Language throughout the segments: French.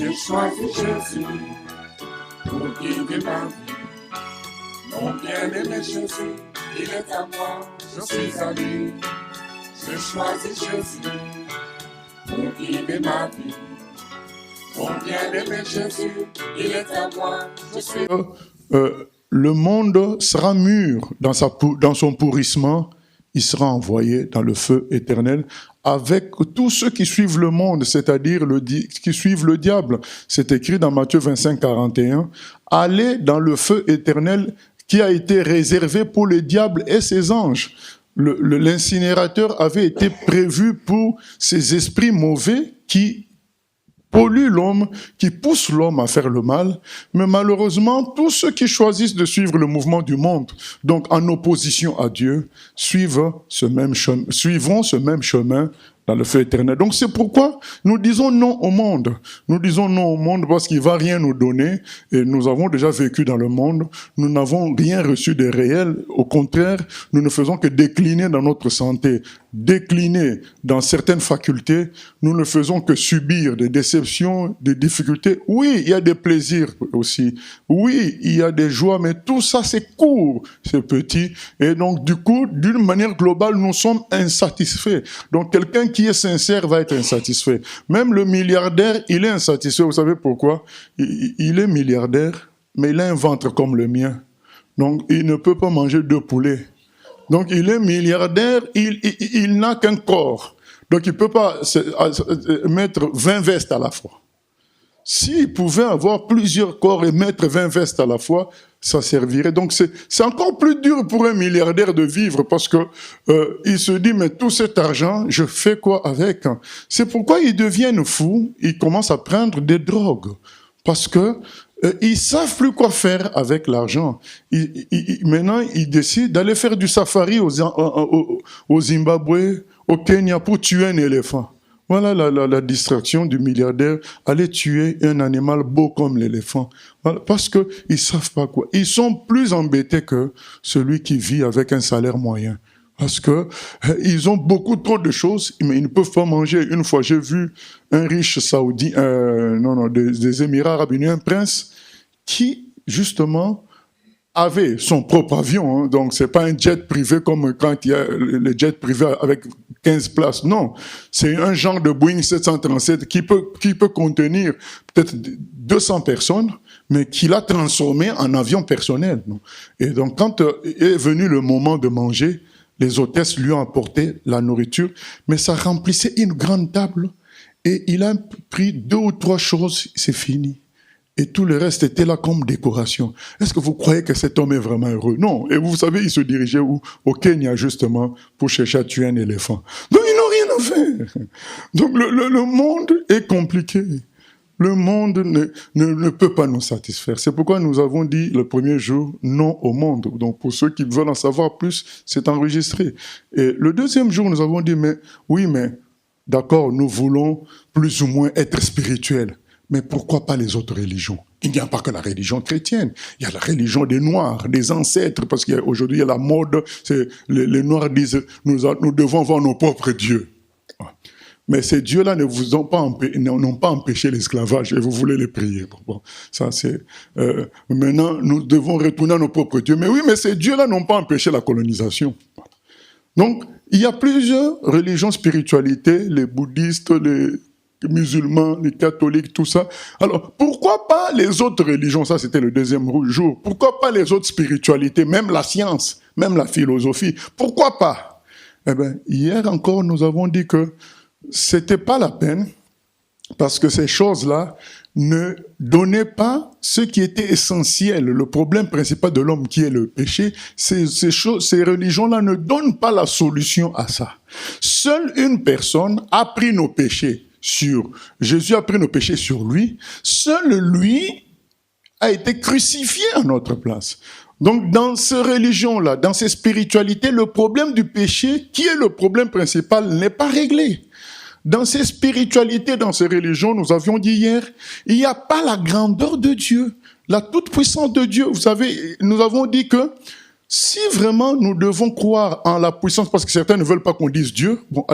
J'ai choisi Jésus pour guider ma vie. Mon bien-aimé Jésus, il est à moi, je suis à lui. J'ai choisi Jésus pour guider ma vie. Mon bien-aimé Jésus, il est à moi, je suis... Le monde sera mûr dans son pourrissement, il sera envoyé dans le feu éternel avec tous ceux qui suivent le monde, c'est-à-dire qui suivent le diable. C'est écrit dans Matthieu 25, 41. Allez dans le feu éternel qui a été réservé pour le diable et ses anges. L'incinérateur avait été prévu pour ces esprits mauvais qui pollue l'homme, qui pousse l'homme à faire le mal, mais malheureusement, tous ceux qui choisissent de suivre le mouvement du monde, donc en opposition à Dieu, suivront ce même chemin dans le feu éternel. Donc c'est pourquoi nous disons non au monde. Nous disons non au monde parce qu'il ne va rien nous donner, et nous avons déjà vécu dans le monde, nous n'avons rien reçu de réel, au contraire, nous ne faisons que décliner dans notre santé, décliner dans certaines facultés, nous ne faisons que subir des déceptions, des difficultés. Oui, il y a des plaisirs aussi. Oui, il y a des joies, mais tout ça c'est court, c'est petit. Et donc du coup, d'une manière globale, nous sommes insatisfaits. Donc quelqu'un qui est sincère va être insatisfait. Même le milliardaire, il est insatisfait. Vous savez pourquoi? Il est milliardaire, mais il a un ventre comme le mien. Donc il ne peut pas manger 2 poulets. Donc il est milliardaire, il n'a qu'un corps. Donc il ne peut pas mettre 20 vestes à la fois. S'il pouvait avoir plusieurs corps et mettre 20 vestes à la fois, ça servirait. Donc c'est encore plus dur pour un milliardaire de vivre parce que il se dit, mais tout cet argent, je fais quoi avec? C'est pourquoi ils deviennent fous, ils commencent à prendre des drogues. Parce que ils savent plus quoi faire avec l'argent. Maintenant, ils décident d'aller faire du safari au Zimbabwe, au Kenya, pour tuer un éléphant. Voilà la distraction du milliardaire, aller tuer un animal beau comme l'éléphant. Voilà, parce que ils savent pas quoi. Ils sont plus embêtés que celui qui vit avec un salaire moyen. Parce que ils ont beaucoup trop de choses, mais ils ne peuvent pas manger. Une fois, j'ai vu un riche saoudien, des Émirats arabes unis, un prince, qui, justement, avait son propre avion, hein. Donc c'est pas un jet privé comme quand il y a le jet privé avec 15 places, non. C'est un genre de Boeing 737 qui peut contenir peut-être 200 personnes, mais qui l'a transformé en avion personnel. Non. Et donc quand est venu le moment de manger, les hôtesses lui ont apporté la nourriture, mais ça remplissait une grande table, et il a pris 2 ou 3 choses, c'est fini. Et tout le reste était là comme décoration. Est-ce que vous croyez que cet homme est vraiment heureux? Non. Et vous savez, il se dirigeait où? Au Kenya, justement, pour chercher à tuer un éléphant. Donc, ils n'ont rien à faire. Donc, le monde est compliqué. Le monde ne peut pas nous satisfaire. C'est pourquoi nous avons dit le premier jour non au monde. Donc, pour ceux qui veulent en savoir plus, c'est enregistré. Et le deuxième jour, nous avons dit, mais d'accord, nous voulons plus ou moins être spirituels. Mais pourquoi pas les autres religions? Il n'y a pas que la religion chrétienne. Il y a la religion des Noirs, des ancêtres, parce qu'aujourd'hui, il y a la mode, les Noirs disent, nous devons avoir nos propres dieux. Mais ces dieux-là ne vous ont pas n'ont pas empêché l'esclavage, et vous voulez les prier. Bon, ça c'est, maintenant, nous devons retourner à nos propres dieux. Mais oui, mais ces dieux-là n'ont pas empêché la colonisation. Donc, il y a plusieurs religions, spiritualités, les bouddhistes, les musulmans, les catholiques, tout ça. Alors, pourquoi pas les autres religions? Ça, c'était le deuxième jour. Pourquoi pas les autres spiritualités, même la science, même la philosophie? Pourquoi pas? Eh bien, hier encore, nous avons dit que c'était pas la peine, parce que ces choses-là ne donnaient pas ce qui était essentiel, le problème principal de l'homme qui est le péché. Ces religions-là ne donnent pas la solution à ça. Seule une personne a pris nos péchés Jésus a pris nos péchés sur lui. Seul lui a été crucifié à notre place. Donc, dans ces religions-là, dans ces spiritualités, le problème du péché, qui est le problème principal, n'est pas réglé. Dans ces spiritualités, dans ces religions, nous avions dit hier, il n'y a pas la grandeur de Dieu, la toute-puissance de Dieu. Vous savez, nous avons dit que Si vraiment nous devons croire en la puissance, parce que certains ne veulent pas qu'on dise Dieu, bon,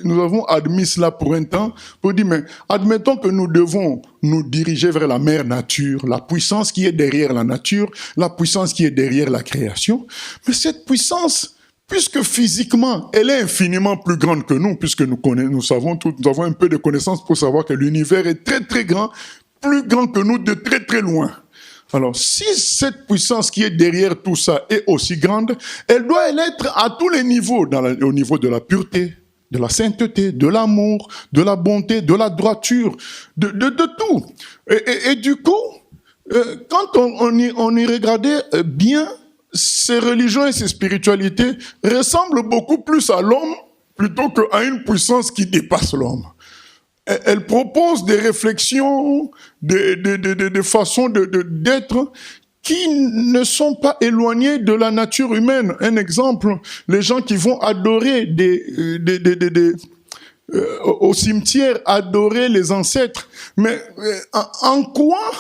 nous avons admis cela pour un temps, pour dire, mais admettons que nous devons nous diriger vers la mère nature, la puissance qui est derrière la nature, la puissance qui est derrière la création. Mais cette puissance, puisque physiquement, elle est infiniment plus grande que nous, puisque nous avons un peu de connaissances pour savoir que l'univers est très très grand, plus grand que nous de très très loin. Alors, si cette puissance qui est derrière tout ça est aussi grande, elle doit l'être à tous les niveaux, au niveau de la pureté, de la sainteté, de l'amour, de la bonté, de la droiture, de tout. Et du coup, quand on y regardait bien, ces religions et ces spiritualités ressemblent beaucoup plus à l'homme plutôt qu'à une puissance qui dépasse l'homme. Elle propose des réflexions, des façons d'être qui ne sont pas éloignées de la nature humaine. Un exemple, les gens qui vont adorer au cimetière, adorer les ancêtres. Mais en quoi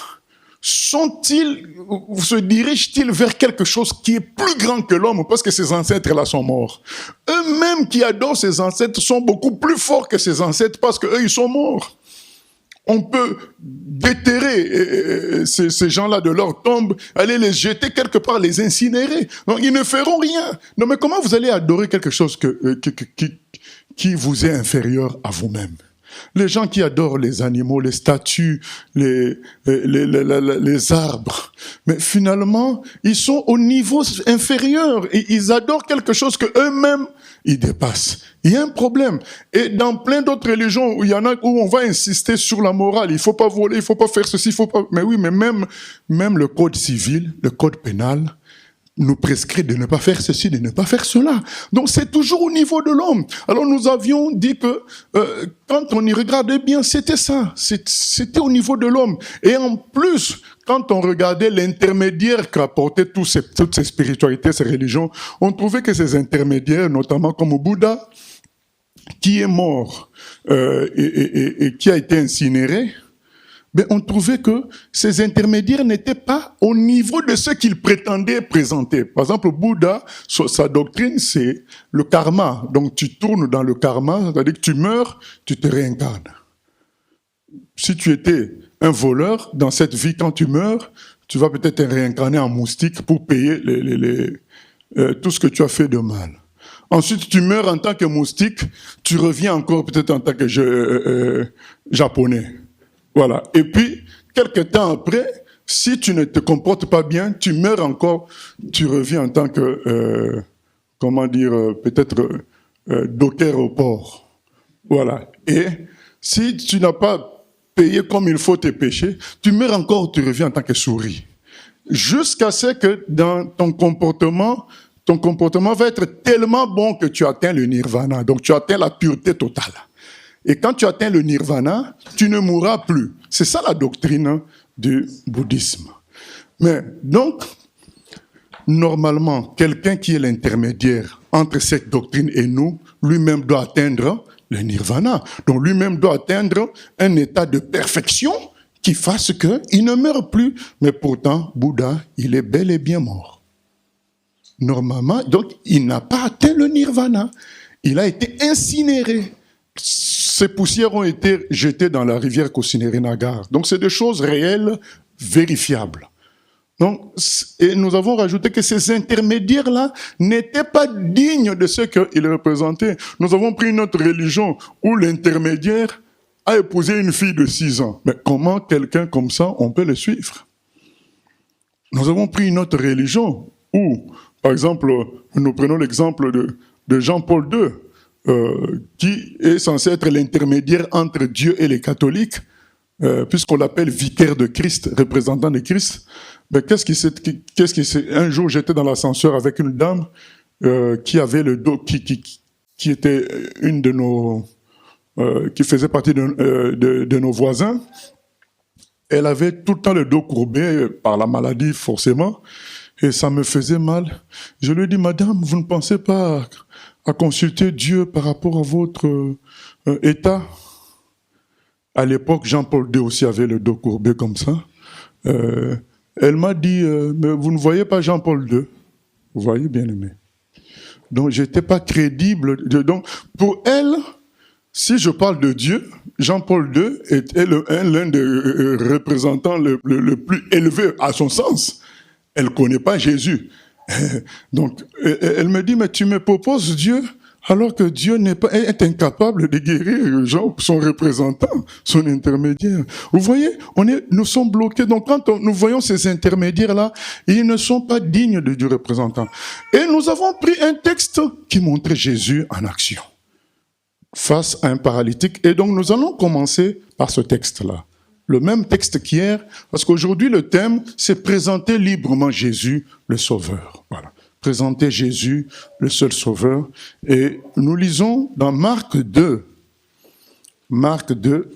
se dirigent-ils vers quelque chose qui est plus grand que l'homme, parce que ces ancêtres-là sont morts. Eux-mêmes qui adorent ces ancêtres sont beaucoup plus forts que ces ancêtres parce qu'eux, ils sont morts. On peut déterrer ces gens-là de leur tombe, aller les jeter quelque part, les incinérer. Donc, ils ne feront rien. Non, mais comment vous allez adorer quelque chose qui vous est inférieur à vous-même? Les gens qui adorent les animaux, les statues, les arbres, mais finalement, ils sont au niveau inférieur. Et ils adorent quelque chose que eux-mêmes ils dépassent. Il y a un problème. Et dans plein d'autres religions, où il y en a où on va insister sur la morale, il faut pas voler, il faut pas faire ceci, il faut pas. Mais oui, mais même le code civil, le code pénal, nous prescrit de ne pas faire ceci, de ne pas faire cela. Donc c'est toujours au niveau de l'homme. Alors nous avions dit que quand on y regardait bien, c'était ça. C'était au niveau de l'homme. Et en plus, quand on regardait l'intermédiaire qu'apportaient toutes ces spiritualités, ces religions, on trouvait que ces intermédiaires, notamment comme Bouddha, qui est mort et qui a été incinéré, ben on trouvait que ces intermédiaires n'étaient pas au niveau de ce qu'ils prétendaient présenter. Par exemple, Bouddha, sa doctrine, c'est le karma. Donc tu tournes dans le karma, c'est-à-dire que tu meurs, tu te réincarnes. Si tu étais un voleur, dans cette vie, quand tu meurs, tu vas peut-être te réincarner en moustique pour payer tout ce que tu as fait de mal. Ensuite, tu meurs en tant que moustique, tu reviens encore peut-être en tant que japonais. Voilà. Et puis, quelque temps après, si tu ne te comportes pas bien, tu meurs encore, tu reviens en tant que, peut-être docker au port. Voilà. Et si tu n'as pas payé comme il faut tes péchés, tu meurs encore, tu reviens en tant que souris. Jusqu'à ce que dans ton comportement va être tellement bon que tu atteins le nirvana. Donc, tu atteins la pureté totale. Et quand tu atteins le nirvana, tu ne mourras plus. C'est ça la doctrine du bouddhisme. Mais donc, normalement, quelqu'un qui est l'intermédiaire entre cette doctrine et nous, lui-même doit atteindre le nirvana. Donc lui-même doit atteindre un état de perfection qui fasse qu'il ne meurt plus. Mais pourtant, Bouddha, il est bel et bien mort. Normalement, donc, il n'a pas atteint le nirvana. Il a été incinéré. Ces poussières ont été jetées dans la rivière Kusineri-Nagar. Donc, c'est des choses réelles, vérifiables. Donc, et nous avons rajouté que ces intermédiaires-là n'étaient pas dignes de ce qu'ils représentaient. Nous avons pris une autre religion où l'intermédiaire a épousé une fille de 6 ans. Mais comment quelqu'un comme ça, on peut le suivre? Nous avons pris une autre religion où, par exemple, nous prenons l'exemple de Jean-Paul II, qui est censé être l'intermédiaire entre Dieu et les catholiques, puisqu'on l'appelle vicaire de Christ, représentant de Christ. Ben, un jour, j'étais dans l'ascenseur avec une dame qui avait le dos, qui était une de nos, qui faisait partie de nos voisins. Elle avait tout le temps le dos courbé par la maladie, forcément, et ça me faisait mal. Je lui ai dit, madame, vous ne pensez pas à consulter Dieu par rapport à votre état? À l'époque, Jean-Paul II aussi avait le dos courbé comme ça. Elle m'a dit, mais vous ne voyez pas Jean-Paul II? Vous voyez, bien aimé. Donc, je n'étais pas crédible. Donc, pour elle, si je parle de Dieu, Jean-Paul II est l'un des représentants le plus élevé à son sens. Elle ne connaît pas Jésus. Donc, elle me dit, mais tu me proposes Dieu alors que Dieu est incapable de guérir son représentant, son intermédiaire. Vous voyez, nous sommes bloqués. Donc, quand nous voyons ces intermédiaires-là, ils ne sont pas dignes du représentant. Et nous avons pris un texte qui montrait Jésus en action face à un paralytique. Et donc, nous allons commencer par ce texte-là. Le même texte qu'hier, parce qu'aujourd'hui, le thème, c'est présenter librement Jésus, le Sauveur. Voilà. Présenter Jésus, le seul Sauveur. Et nous lisons dans Marc 2. Marc 2.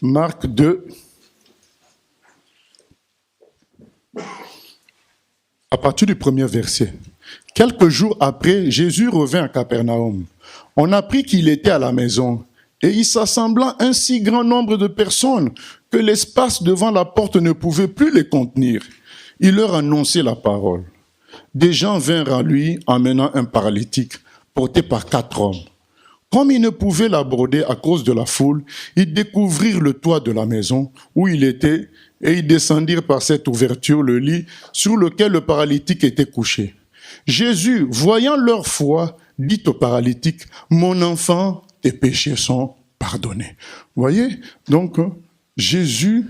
Marc 2. À partir du premier verset. Quelques jours après, Jésus revint à Capernaum. On apprit qu'il était à la maison, et il s'assembla un si grand nombre de personnes que l'espace devant la porte ne pouvait plus les contenir. Il leur annonçait la parole. Des gens vinrent à lui, emmenant un paralytique, porté par 4 hommes. Comme ils ne pouvaient l'aborder à cause de la foule, ils découvrirent le toit de la maison où il était, et ils descendirent par cette ouverture le lit sur lequel le paralytique était couché. Jésus, voyant leur foi, dit au paralytique, « Mon enfant, tes péchés sont pardonnés. » Vous voyez, donc Jésus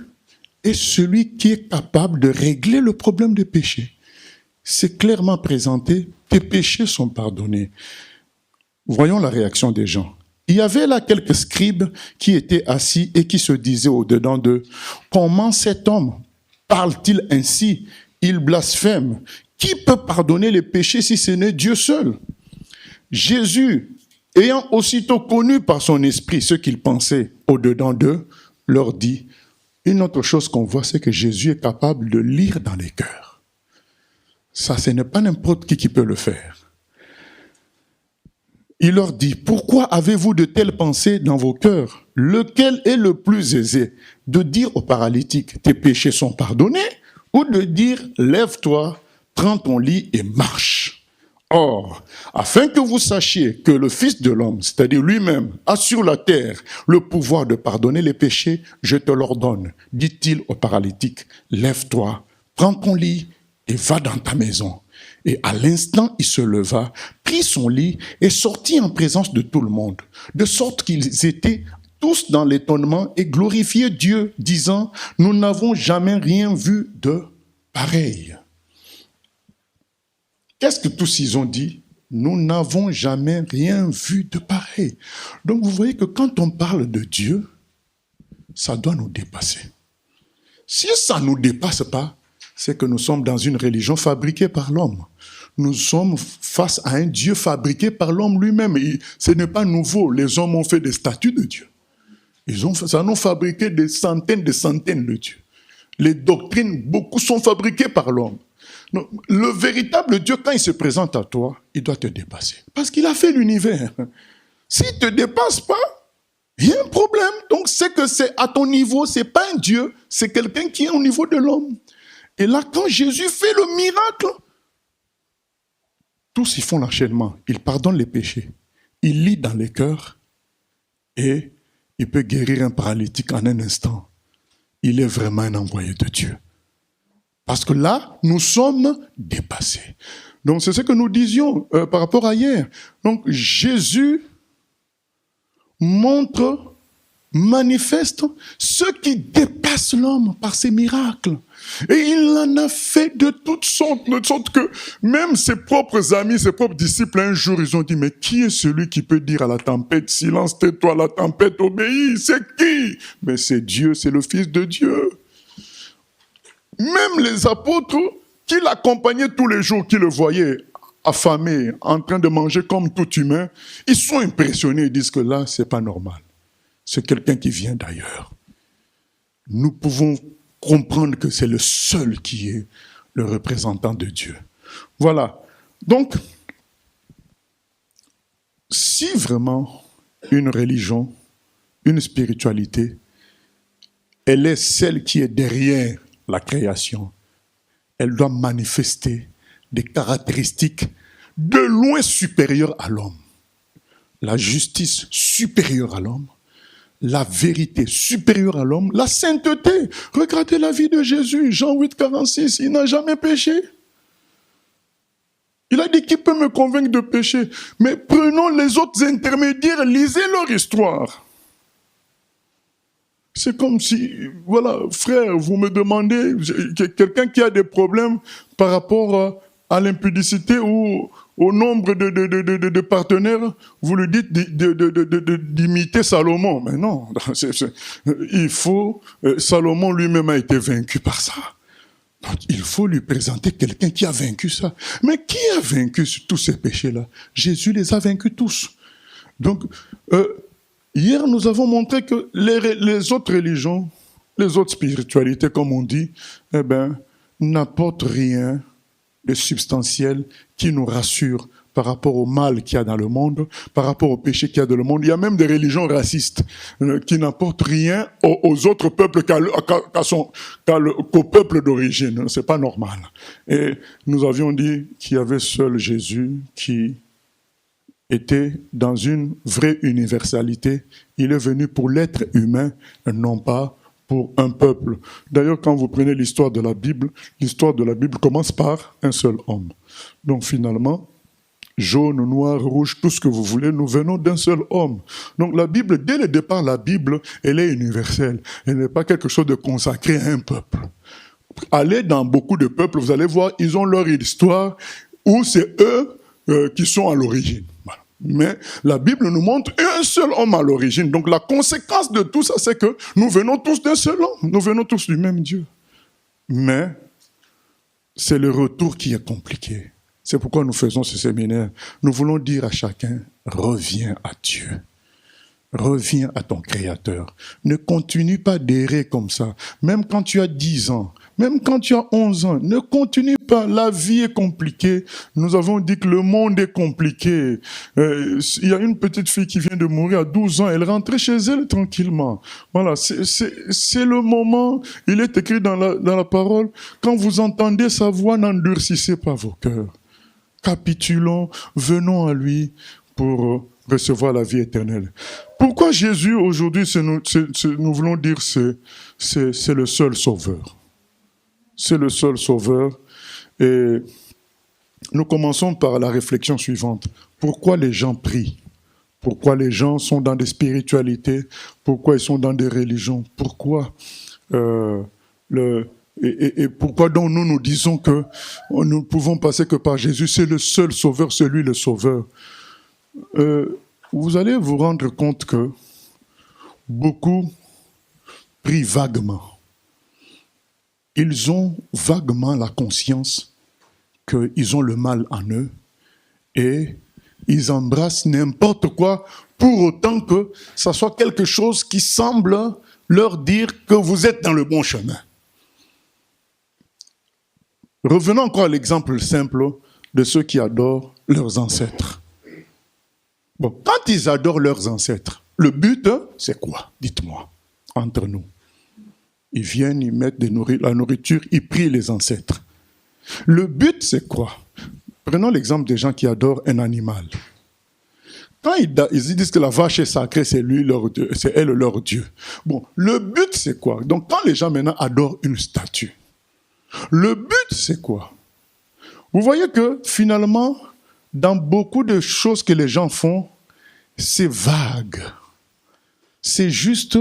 est celui qui est capable de régler le problème des péchés. C'est clairement présenté, tes péchés sont pardonnés. Voyons la réaction des gens. Il y avait là quelques scribes qui étaient assis et qui se disaient au-dedans d'eux, « Comment cet homme parle-t-il ainsi? Il blasphème. Qui peut pardonner les péchés si ce n'est Dieu seul ?» Jésus, ayant aussitôt connu par son esprit ce qu'il pensait au-dedans d'eux, leur dit, une autre chose qu'on voit, c'est que Jésus est capable de lire dans les cœurs. Ça, ce n'est pas n'importe qui peut le faire. Il leur dit, pourquoi avez-vous de telles pensées dans vos cœurs? Lequel est le plus aisé? De dire au paralytique, tes péchés sont pardonnés? Ou de dire, lève-toi, prends ton lit et marche? Or, afin que vous sachiez que le Fils de l'homme, c'est-à-dire lui-même, a sur la terre le pouvoir de pardonner les péchés, je te l'ordonne, dit-il au paralytique, lève-toi, prends ton lit et va dans ta maison. Et à l'instant, il se leva, prit son lit et sortit en présence de tout le monde, de sorte qu'ils étaient tous dans l'étonnement et glorifiaient Dieu, disant, nous n'avons jamais rien vu de pareil. Qu'est-ce que tous ils ont dit? Nous n'avons jamais rien vu de pareil. Donc vous voyez que quand on parle de Dieu, ça doit nous dépasser. Si ça ne nous dépasse pas, c'est que nous sommes dans une religion fabriquée par l'homme. Nous sommes face à un Dieu fabriqué par l'homme lui-même. Et ce n'est pas nouveau. Les hommes ont fait des statues de Dieu. Ils ont fabriqué des centaines de dieux. Les doctrines, beaucoup sont fabriquées par l'homme. Donc, le véritable Dieu, quand il se présente à toi, il doit te dépasser. Parce qu'il a fait l'univers. S'il ne te dépasse pas, il y a un problème. Donc c'est que c'est à ton niveau, ce n'est pas un Dieu, c'est quelqu'un qui est au niveau de l'homme. Et là, quand Jésus fait le miracle, tous ils font l'enchaînement. Il pardonne les péchés. Il lit dans les cœurs et il peut guérir un paralytique en un instant. Il est vraiment un envoyé de Dieu. Parce que là, nous sommes dépassés. Donc c'est ce que nous disions par rapport à hier. Donc Jésus manifeste ce qui dépasse l'homme par ses miracles. Et il en a fait de toutes sortes, de sorte que même ses propres amis, ses propres disciples, un jour, ils ont dit, mais qui est celui qui peut dire à la tempête, silence, tais-toi, la tempête obéit? C'est qui? Mais c'est Dieu, c'est le Fils de Dieu. Même les apôtres qui l'accompagnaient tous les jours, qui le voyaient affamé, en train de manger comme tout humain, ils sont impressionnés, ils disent que là, c'est pas normal. C'est quelqu'un qui vient d'ailleurs. Nous pouvons comprendre que c'est le seul qui est le représentant de Dieu. Voilà. Donc, si vraiment une religion, une spiritualité, elle est celle qui est derrière la création. Elle doit manifester des caractéristiques de loin supérieures à l'homme. La justice supérieure à l'homme, la vérité supérieure à l'homme, la sainteté. Regardez la vie de Jésus, Jean 8, 46, il n'a jamais péché. Il a dit qui peut me convaincre de pécher. Mais prenons les autres intermédiaires, lisez leur histoire. C'est comme si, voilà, frère, vous me demandez, quelqu'un qui a des problèmes par rapport à l'impudicité ou au nombre de partenaires, vous lui dites d'imiter Salomon. Mais non, il faut, Salomon lui-même a été vaincu par ça. Donc, il faut lui présenter quelqu'un qui a vaincu ça. Mais qui a vaincu tous ces péchés-là? Jésus les a vaincus tous. Donc, hier, nous avons montré que les autres religions, les autres spiritualités, comme on dit, eh ben, n'apportent rien de substantiel qui nous rassure par rapport au mal qu'il y a dans le monde, par rapport au péché qu'il y a dans le monde. Il y a même des religions racistes qui n'apportent rien aux autres peuples qu'au peuple d'origine. C'est pas normal. Et nous avions dit qu'il y avait seul Jésus qui était dans une vraie universalité. Il est venu pour l'être humain, non pas pour un peuple. D'ailleurs, quand vous prenez l'histoire de la Bible commence par un seul homme. Donc finalement, jaune, noir, rouge, tout ce que vous voulez, nous venons d'un seul homme. Donc la Bible, dès le départ, la Bible, elle est universelle. Elle n'est pas quelque chose de consacré à un peuple. Allez dans beaucoup de peuples, vous allez voir, ils ont leur histoire où c'est eux qui sont à l'origine. Voilà. Mais la Bible nous montre un seul homme à l'origine. Donc la conséquence de tout ça, c'est que nous venons tous d'un seul homme. Nous venons tous du même Dieu. Mais c'est le retour qui est compliqué. C'est pourquoi nous faisons ce séminaire. Nous voulons dire à chacun, reviens à Dieu. Reviens à ton Créateur. Ne continue pas d'errer comme ça. Même quand tu as 10 ans, même quand tu as 11 ans, ne continue pas. La vie est compliquée. Nous avons dit que le monde est compliqué. Il y a une petite fille qui vient de mourir à 12 ans. Elle rentrait chez elle tranquillement. Voilà, c'est le moment. Il est écrit dans la parole. Quand vous entendez sa voix, n'endurcissez pas vos cœurs. Capitulons, venons à lui pour recevoir la vie éternelle. Pourquoi Jésus, aujourd'hui, nous voulons dire c'est le seul sauveur. C'est le seul sauveur. Et nous commençons par la réflexion suivante. Pourquoi les gens prient? Pourquoi les gens sont dans des spiritualités? Pourquoi ils sont dans des religions? Pourquoi et pourquoi donc nous disons que nous ne pouvons passer que par Jésus? C'est le seul sauveur, c'est lui le sauveur. Vous allez vous rendre compte que beaucoup prient vaguement. Ils ont vaguement la conscience qu'ils ont le mal en eux et ils embrassent n'importe quoi pour autant que ça soit quelque chose qui semble leur dire que vous êtes dans le bon chemin. Revenons encore à l'exemple simple de ceux qui adorent leurs ancêtres. Bon, quand ils adorent leurs ancêtres, le but, c'est quoi? Dites-moi, entre nous. Ils viennent, ils mettent la nourriture, ils prient les ancêtres. Le but, c'est quoi? Prenons l'exemple des gens qui adorent un animal. Quand ils disent que la vache est sacrée, c'est elle leur Dieu. Bon, le but, c'est quoi? Donc, quand les gens maintenant adorent une statue, le but, c'est quoi? Vous voyez que finalement, dans beaucoup de choses que les gens font, c'est vague. C'est juste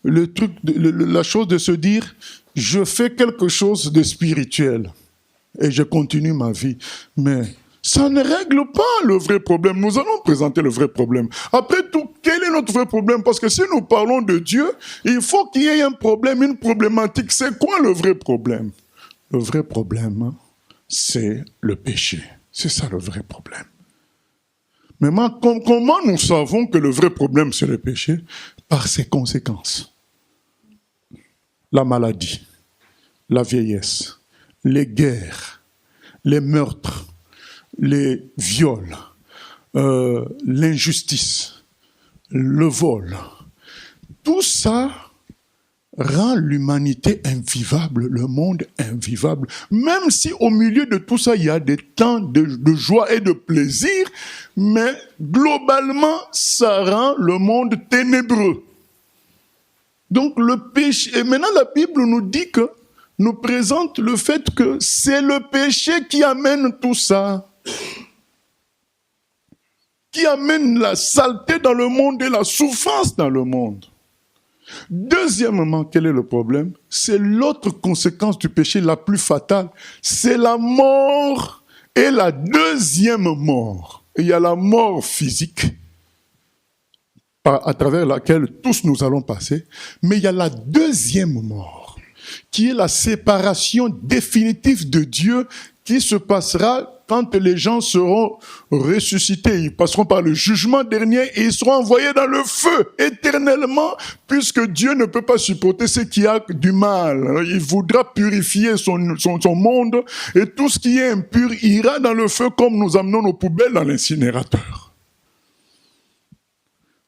le truc, la chose de se dire, je fais quelque chose de spirituel et je continue ma vie. Mais ça ne règle pas le vrai problème. Nous allons présenter le vrai problème. Après tout, quel est notre vrai problème? Parce que si nous parlons de Dieu, il faut qu'il y ait un problème, une problématique. C'est quoi le vrai problème? Le vrai problème, c'est le péché. C'est ça le vrai problème. Mais comment nous savons que le vrai problème, c'est le péché? Par ses conséquences. La maladie, la vieillesse, les guerres, les meurtres, les viols, l'injustice, le vol. Tout ça rend l'humanité invivable, le monde invivable. Même si au milieu de tout ça, il y a des temps de joie et de plaisir, mais globalement, ça rend le monde ténébreux. Donc le péché, et maintenant la Bible nous dit que, nous présente le fait que c'est le péché qui amène tout ça, qui amène la saleté dans le monde et la souffrance dans le monde. Deuxièmement, quel est le problème? C'est l'autre conséquence du péché la plus fatale. C'est la mort et la deuxième mort. Et il y a la mort physique, à travers laquelle tous nous allons passer, mais il y a la deuxième mort, qui est la séparation définitive de Dieu, qui se passera quand les gens seront ressuscités. Ils passeront par le jugement dernier et ils seront envoyés dans le feu éternellement, puisque Dieu ne peut pas supporter ce qui a du mal. Il voudra purifier son monde, et tout ce qui est impur ira dans le feu comme nous amenons nos poubelles dans l'incinérateur.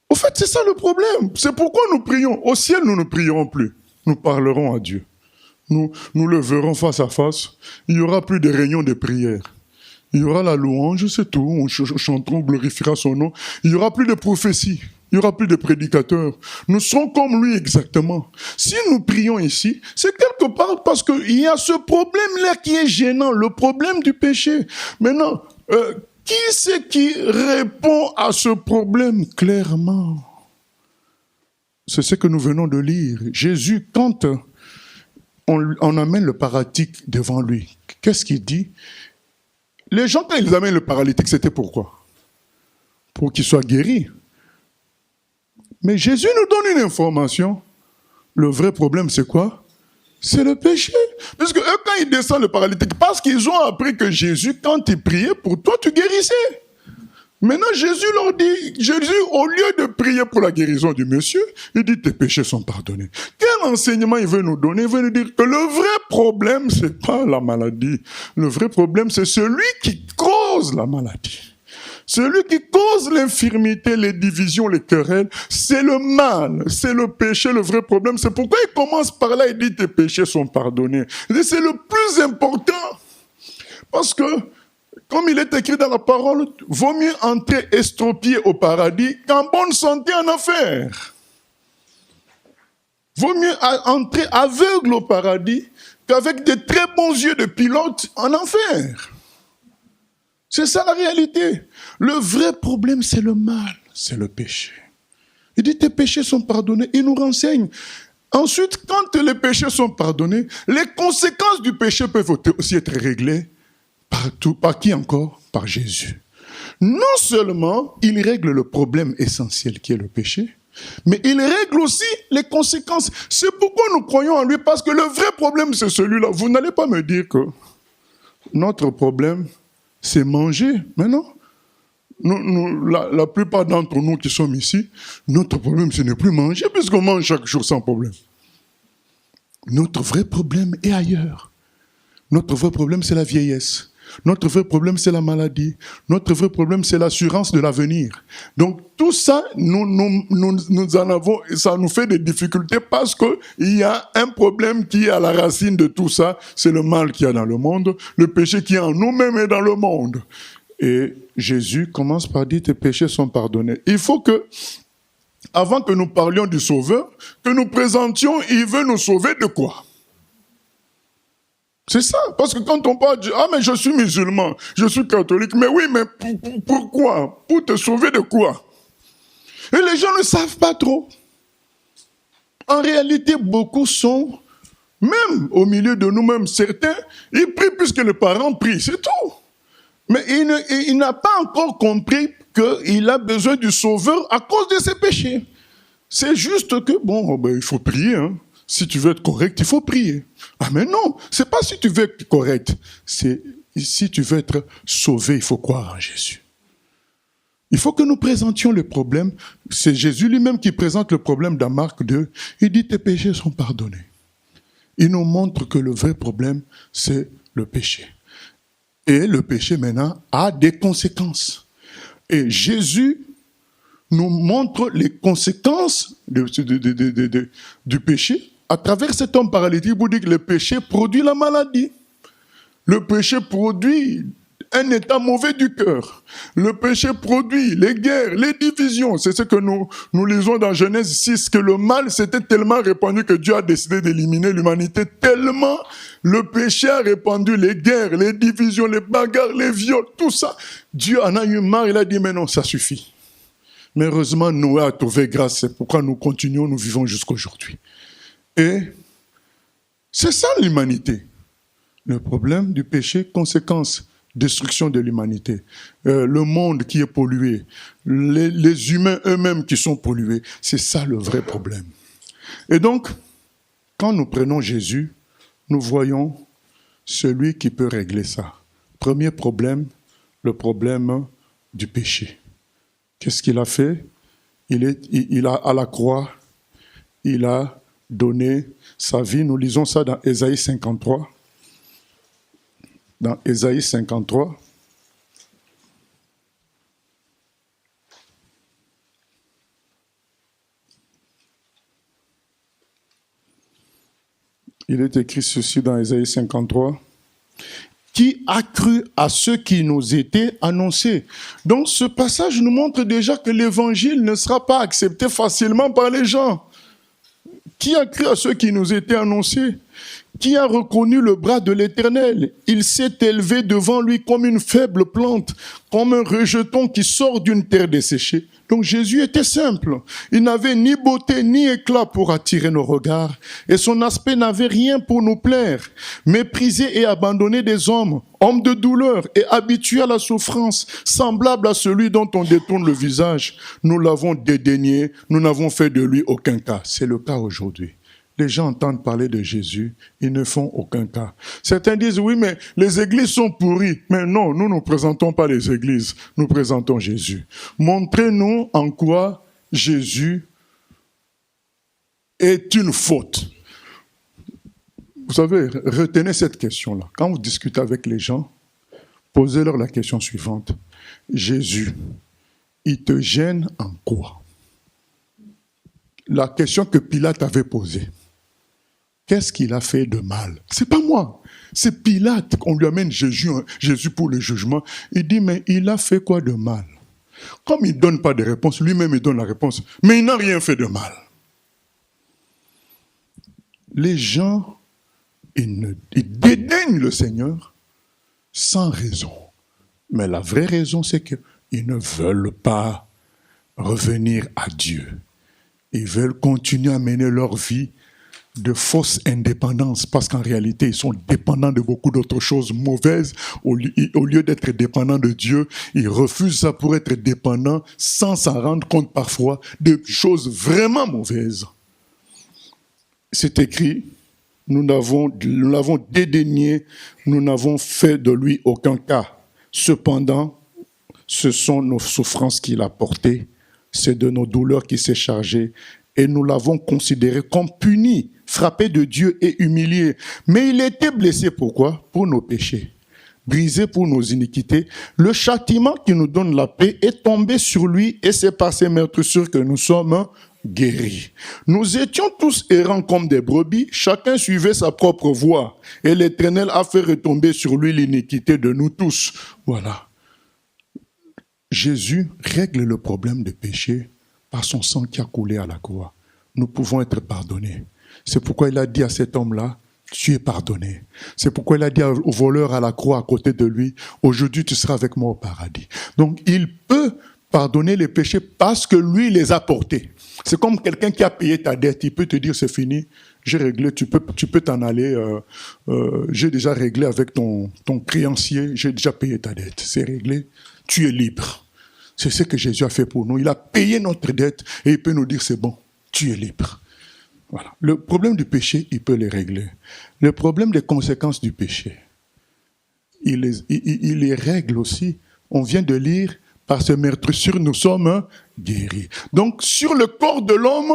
Au fait, c'est ça le problème. C'est pourquoi nous prions. Au ciel, nous ne prierons plus. Nous parlerons à Dieu. Nous le verrons face à face. Il n'y aura plus de réunions de prière. Il y aura la louange, c'est tout. On chantera, on glorifiera son nom. Il n'y aura plus de prophétie. Il n'y aura plus de prédicateurs. Nous serons comme lui exactement. Si nous prions ici, c'est quelque part parce qu'il y a ce problème-là qui est gênant, le problème du péché. Maintenant, qui c'est qui répond à ce problème clairement? C'est ce que nous venons de lire. Jésus, quand on amène le paralytique devant lui, qu'est-ce qu'il dit? Les gens, quand ils amènent le paralytique, c'était pourquoi? Pour qu'il soit guéri. Mais Jésus nous donne une information. Le vrai problème, c'est quoi? C'est le péché. Parce que eux, quand ils descendent le paralytique, parce qu'ils ont appris que Jésus, quand il priait pour toi, tu guérissais. Maintenant, Jésus leur dit, au lieu de prier pour la guérison du monsieur, il dit, tes péchés sont pardonnés. Quel enseignement il veut nous donner? Il veut nous dire que le vrai problème, c'est pas la maladie. Le vrai problème, c'est celui qui cause la maladie. Celui qui cause l'infirmité, les divisions, les querelles, c'est le mal, c'est le péché, le vrai problème. C'est pourquoi il commence par là, il dit, tes péchés sont pardonnés. Et c'est le plus important. Parce que, comme il est écrit dans la parole, vaut mieux entrer estropié au paradis qu'en bonne santé en enfer. Vaut mieux entrer aveugle au paradis qu'avec de très bons yeux de pilote en enfer. C'est ça la réalité. Le vrai problème, c'est le mal, c'est le péché. Il dit, tes péchés sont pardonnés. Il nous renseigne. Ensuite, quand les péchés sont pardonnés, les conséquences du péché peuvent aussi être réglées. Par qui encore? Par Jésus. Non seulement il règle le problème essentiel qui est le péché, mais il règle aussi les conséquences. C'est pourquoi nous croyons en lui, parce que le vrai problème c'est celui-là. Vous n'allez pas me dire que notre problème c'est manger, mais non. La plupart d'entre nous qui sommes ici, notre problème ce n'est plus manger, puisqu'on mange chaque jour sans problème. Notre vrai problème est ailleurs. Notre vrai problème c'est la vieillesse. Notre vrai problème, c'est la maladie. Notre vrai problème, c'est l'assurance de l'avenir. Donc, tout ça, nous en avons, ça nous fait des difficultés parce qu'il y a un problème qui est à la racine de tout ça. C'est le mal qu'il y a dans le monde, le péché qui est en nous-mêmes et dans le monde. Et Jésus commence par dire, tes péchés sont pardonnés. Il faut que, avant que nous parlions du Sauveur, que nous présentions, il veut nous sauver de quoi? C'est ça, parce que quand on parle de « Ah, mais je suis musulman, je suis catholique », mais oui, mais pourquoi? Pour te sauver de quoi? Et les gens ne savent pas trop. En réalité, beaucoup sont, même au milieu de nous-mêmes, certains, ils prient puisque les parents prient, c'est tout. Mais il n'a pas encore compris qu'il a besoin du Sauveur à cause de ses péchés. C'est juste que, il faut prier, hein. Si tu veux être correct, il faut prier. Ah mais non, c'est pas si tu veux être correct, c'est si tu veux être sauvé, il faut croire en Jésus. Il faut que nous présentions le problème. C'est Jésus lui-même qui présente le problème dans Marc 2. Il dit, tes péchés sont pardonnés. Il nous montre que le vrai problème, c'est le péché. Et le péché maintenant a des conséquences. Et Jésus nous montre les conséquences du péché à travers cet homme paralytique pour dire que le péché produit la maladie. Le péché produit un état mauvais du cœur. Le péché produit les guerres, les divisions. C'est ce que nous lisons dans Genèse 6, que le mal s'était tellement répandu que Dieu a décidé d'éliminer l'humanité. Tellement le péché a répandu les guerres, les divisions, les bagarres, les viols, tout ça. Dieu en a eu marre, il a dit, mais non, ça suffit. Mais heureusement, Noé a trouvé grâce. C'est pourquoi nous continuons, nous vivons jusqu'aujourd'hui. Et c'est ça l'humanité. Le problème du péché, conséquence, destruction de l'humanité. Le monde qui est pollué, les humains eux-mêmes qui sont pollués. C'est ça le vrai problème. Et donc, quand nous prenons Jésus, nous voyons celui qui peut régler ça. Premier problème, le problème du péché. Qu'est-ce qu'il a fait? Il a, à la croix, il a donné sa vie. Nous lisons ça dans Ésaïe 53. Dans Ésaïe 53, il est écrit ceci dans Ésaïe 53. Qui a cru à ce qui nous était annoncé? Donc ce passage nous montre déjà que l'évangile ne sera pas accepté facilement par les gens. Qui a cru à ce qui nous était annoncé? Qui a reconnu le bras de l'Éternel? Il s'est élevé devant lui comme une faible plante, comme un rejeton qui sort d'une terre desséchée. Donc Jésus était simple. Il n'avait ni beauté ni éclat pour attirer nos regards. Et son aspect n'avait rien pour nous plaire. Méprisé et abandonné des hommes, homme de douleur et habitué à la souffrance, semblable à celui dont on détourne le visage. Nous l'avons dédaigné, nous n'avons fait de lui aucun cas. C'est le cas aujourd'hui. Les gens entendent parler de Jésus, ils ne font aucun cas. Certains disent, oui, mais les églises sont pourries. Mais non, nous ne présentons pas les églises, nous présentons Jésus. Montrez-nous en quoi Jésus est une faute. Vous savez, retenez cette question-là. Quand vous discutez avec les gens, posez-leur la question suivante. Jésus, il te gêne en quoi? La question que Pilate avait posée. Qu'est-ce qu'il a fait de mal? C'est pas moi. C'est Pilate. On lui amène Jésus pour le jugement. Il dit, mais il a fait quoi de mal? Comme il ne donne pas de réponse, lui-même il donne la réponse. Mais il n'a rien fait de mal. Les gens, ils dédaignent le Seigneur sans raison. Mais la vraie raison, c'est qu'ils ne veulent pas revenir à Dieu. Ils veulent continuer à mener leur vie de fausse indépendance, parce qu'en réalité, ils sont dépendants de beaucoup d'autres choses mauvaises. Au lieu d'être dépendants de Dieu, ils refusent ça pour être dépendants sans s'en rendre compte parfois de choses vraiment mauvaises. C'est écrit, nous l'avons dédaigné, nous n'avons fait de lui aucun cas. Cependant, ce sont nos souffrances qu'il a portées, c'est de nos douleurs qu'il s'est chargé, et nous l'avons considéré comme puni, frappé de Dieu et humilié. Mais il était blessé, pourquoi? Pour nos péchés, brisé pour nos iniquités. Le châtiment qui nous donne la paix est tombé sur lui, et c'est par ses meurtrissures que nous sommes guéris. Nous étions tous errants comme des brebis, chacun suivait sa propre voie, et l'Éternel a fait retomber sur lui l'iniquité de nous tous. Voilà. Jésus règle le problème des péchés par son sang qui a coulé à la croix. Nous pouvons être pardonnés. C'est pourquoi il a dit à cet homme-là, tu es pardonné. C'est pourquoi il a dit au voleur à la croix à côté de lui, aujourd'hui tu seras avec moi au paradis. Donc il peut pardonner les péchés parce que lui les a portés. C'est comme quelqu'un qui a payé ta dette, il peut te dire c'est fini, j'ai réglé, tu peux t'en aller, j'ai déjà réglé avec ton créancier, j'ai déjà payé ta dette, c'est réglé, tu es libre. C'est ce que Jésus a fait pour nous. Il a payé notre dette et il peut nous dire c'est bon, tu es libre. Voilà. Le problème du péché, il peut les régler. Le problème des conséquences du péché, il les règle aussi. On vient de lire, par ce meurtrissure, nous sommes guéris. Donc, sur le corps de l'homme,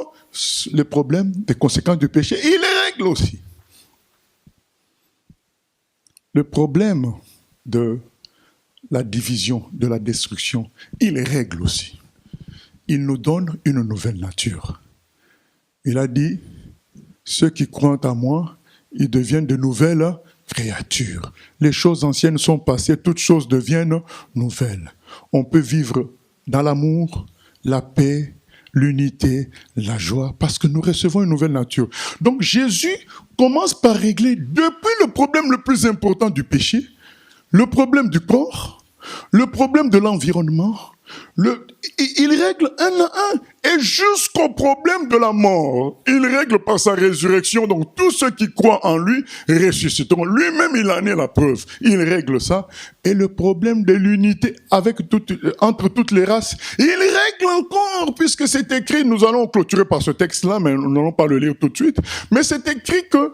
le problème des conséquences du péché, il les règle aussi. Le problème de la division, de la destruction, il les règle aussi. il nous donne une nouvelle nature. Il a dit, ceux qui croient en moi, ils deviennent de nouvelles créatures. Les choses anciennes sont passées, toutes choses deviennent nouvelles. On peut vivre dans l'amour, la paix, l'unité, la joie, parce que nous recevons une nouvelle nature. Donc Jésus commence par régler, depuis le problème le plus important du péché, le problème du corps, le problème de l'environnement, il règle un à un, et jusqu'au problème de la mort, il règle par sa résurrection. Donc tous ceux qui croient en lui ressusciteront. Lui-même, il en est la preuve. Il règle ça. Et le problème de l'unité entre toutes les races, il règle encore, puisque c'est écrit, nous allons clôturer par ce texte-là, mais nous n'allons pas le lire tout de suite, mais c'est écrit que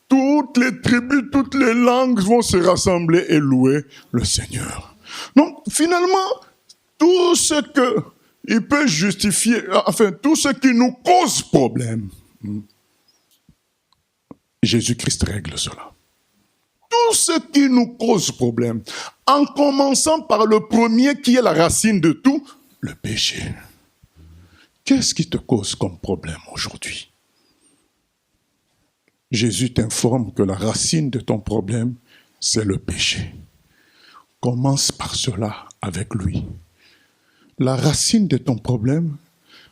toutes les tribus, toutes les langues vont se rassembler et louer le Seigneur. Donc finalement, tout ce qui peut justifier, enfin, tout ce qui nous cause problème, Jésus-Christ règle cela. Tout ce qui nous cause problème, en commençant par le premier qui est la racine de tout, le péché. Qu'est-ce qui te cause comme problème aujourd'hui? Jésus t'informe que la racine de ton problème, c'est le péché. Commence par cela avec lui. La racine de ton problème,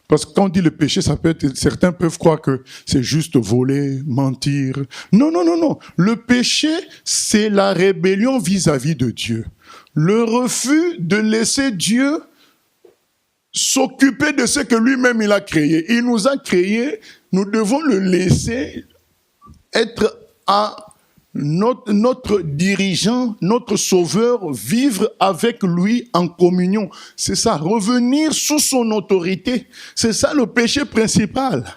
parce que quand on dit le péché, ça peut être, certains peuvent croire que c'est juste voler, mentir. Non, non, non, non. Le péché, c'est la rébellion vis-à-vis de Dieu. Le refus de laisser Dieu s'occuper de ce que lui-même il a créé. Il nous a créés, nous devons le laisser être à notre dirigeant, notre sauveur, vivre avec lui en communion. C'est ça, revenir sous son autorité. C'est ça le péché principal.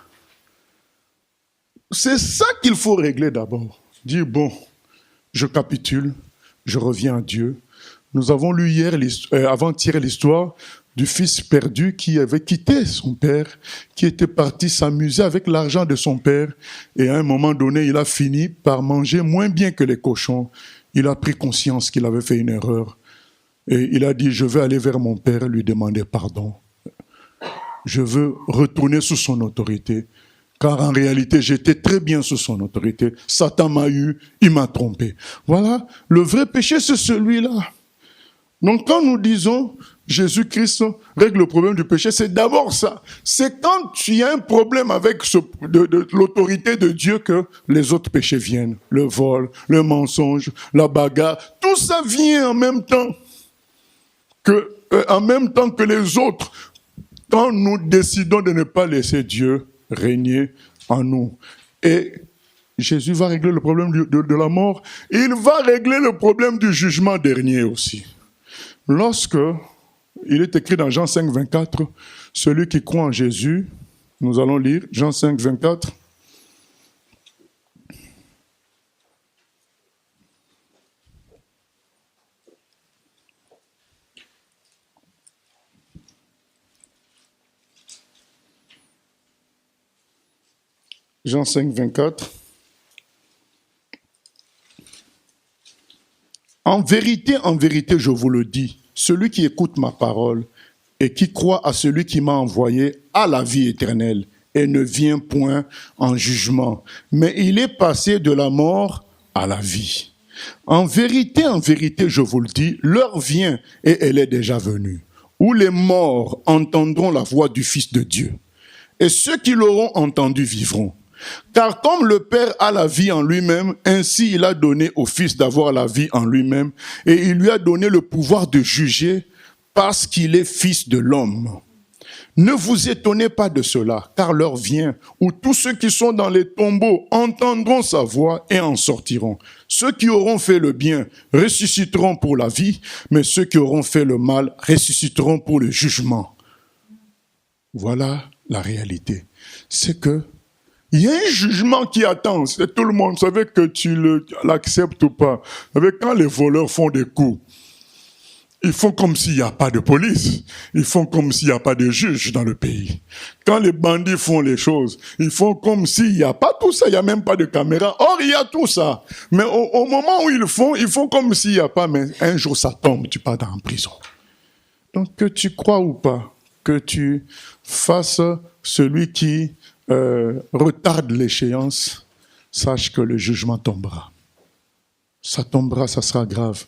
C'est ça qu'il faut régler d'abord. Dire, bon, je capitule, je reviens à Dieu. Nous avons lu avant-hier l'histoire du fils perdu qui avait quitté son père, qui était parti s'amuser avec l'argent de son père, et à un moment donné, il a fini par manger moins bien que les cochons. Il a pris conscience qu'il avait fait une erreur, et il a dit, je veux aller vers mon père, lui demander pardon. Je veux retourner sous son autorité, car en réalité, j'étais très bien sous son autorité. Satan m'a eu, il m'a trompé. Voilà, le vrai péché, c'est celui-là. Donc quand nous disons Jésus-Christ règle le problème du péché, c'est d'abord ça. C'est quand tu as un problème avec l'autorité de Dieu que les autres péchés viennent. Le vol, le mensonge, la bagarre, tout ça vient en même temps que les autres. Quand nous décidons de ne pas laisser Dieu régner en nous. Et Jésus va régler le problème de la mort. Il va régler le problème du jugement dernier aussi. Lorsque il est écrit dans Jean 5, 24, celui qui croit en Jésus, nous allons lire Jean 5, 24. Jean 5, 24. En vérité, je vous le dis, celui qui écoute ma parole et qui croit à celui qui m'a envoyé a la vie éternelle et ne vient point en jugement, mais il est passé de la mort à la vie. En vérité, je vous le dis, l'heure vient et elle est déjà venue, où les morts entendront la voix du Fils de Dieu, et ceux qui l'auront entendu vivront. Car comme le Père a la vie en lui-même, ainsi il a donné au Fils d'avoir la vie en lui-même, et il lui a donné le pouvoir de juger parce qu'il est Fils de l'homme. Ne vous étonnez pas de cela, car l'heure vient où tous ceux qui sont dans les tombeaux entendront sa voix et en sortiront. Ceux qui auront fait le bien ressusciteront pour la vie, mais ceux qui auront fait le mal ressusciteront pour le jugement. Voilà la réalité. C'est que il y a un jugement qui attend. C'est tout le monde. Vous savez que tu l'acceptes ou pas. Vous savez, quand les voleurs font des coups, ils font comme s'il n'y a pas de police. Ils font comme s'il n'y a pas de juge dans le pays. Quand les bandits font les choses, ils font comme s'il n'y a pas tout ça. Il n'y a même pas de caméra. Or, il y a tout ça. Mais au moment où ils font comme s'il n'y a pas. Mais un jour, ça tombe. Tu pars en prison. Donc, que tu crois ou pas, que tu fasses celui qui retarde l'échéance, sache que le jugement tombera. Ça tombera, ça sera grave.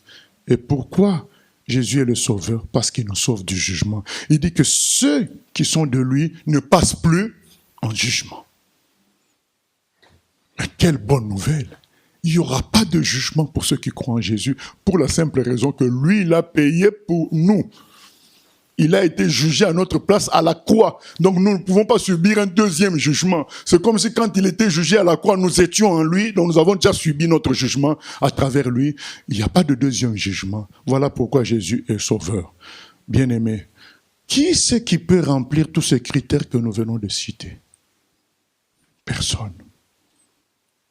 Et pourquoi Jésus est le sauveur? Parce qu'il nous sauve du jugement. Il dit que ceux qui sont de lui ne passent plus en jugement. Mais quelle bonne nouvelle! Il n'y aura pas de jugement pour ceux qui croient en Jésus, pour la simple raison que lui, il a payé pour nous. Il a été jugé à notre place à la croix. Donc nous ne pouvons pas subir un deuxième jugement. C'est comme si quand il était jugé à la croix, nous étions en lui, donc nous avons déjà subi notre jugement à travers lui. Il n'y a pas de deuxième jugement. Voilà pourquoi Jésus est sauveur. Bien-aimé, qui c'est qui peut remplir tous ces critères que nous venons de citer? Personne.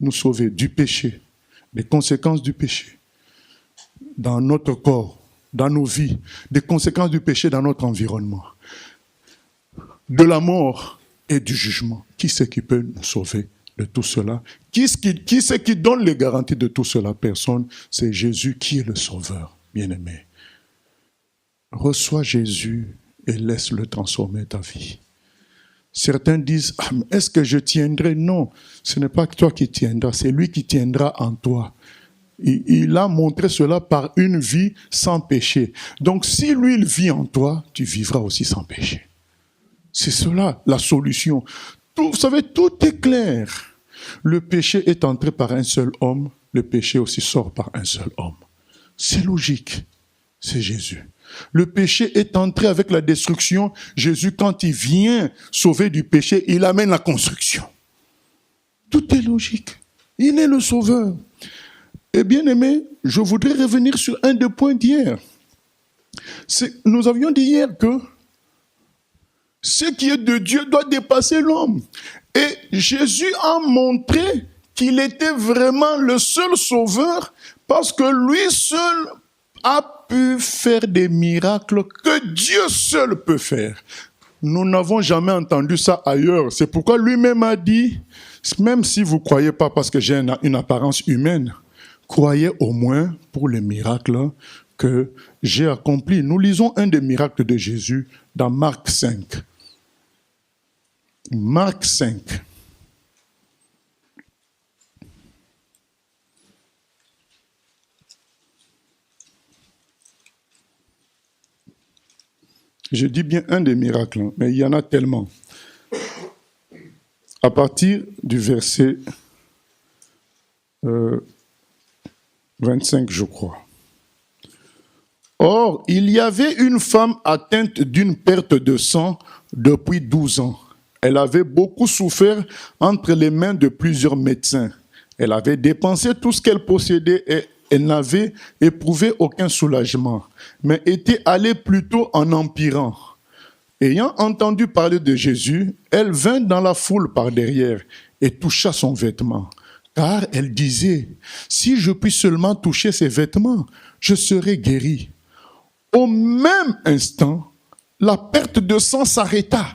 Nous sauver du péché, des conséquences du péché, dans notre corps, dans nos vies, des conséquences du péché dans notre environnement, de la mort et du jugement. Qui c'est qui peut nous sauver de tout cela? Qui c'est qui donne les garanties de tout cela? Personne. C'est Jésus qui est le sauveur, bien-aimé. Reçois Jésus et laisse-le transformer ta vie. Certains disent, ah, est-ce que je tiendrai? Non, ce n'est pas toi qui tiendras, c'est lui qui tiendra en toi. Il a montré cela par une vie sans péché. Donc si lui, il vit en toi, tu vivras aussi sans péché. C'est cela, la solution. Vous savez, tout est clair. Le péché est entré par un seul homme, le péché aussi sort par un seul homme. C'est logique, c'est Jésus. Le péché est entré avec la destruction. Jésus, quand il vient sauver du péché, il amène la construction. Tout est logique. Il est le sauveur. Et bien aimé, je voudrais revenir sur un des points d'hier. Nous avions dit hier que ce qui est de Dieu doit dépasser l'homme. Et Jésus a montré qu'il était vraiment le seul sauveur parce que lui seul a pu faire des miracles que Dieu seul peut faire. Nous n'avons jamais entendu ça ailleurs. C'est pourquoi lui-même a dit, même si vous ne croyez pas parce que j'ai une apparence humaine, croyez au moins pour les miracles que j'ai accomplis. Nous lisons un des miracles de Jésus dans Marc 5. Marc 5. Je dis bien un des miracles, mais il y en a tellement. À partir du verset 25, je crois. Or, il y avait une femme atteinte d'une perte de sang depuis 12 ans. Elle avait beaucoup souffert entre les mains de plusieurs médecins. Elle avait dépensé tout ce qu'elle possédait et elle n'avait éprouvé aucun soulagement, mais était allée plutôt en empirant. Ayant entendu parler de Jésus, elle vint dans la foule par derrière et toucha son vêtement. Car elle disait, si je puis seulement toucher ses vêtements, je serai guérie. Au même instant, la perte de sang s'arrêta.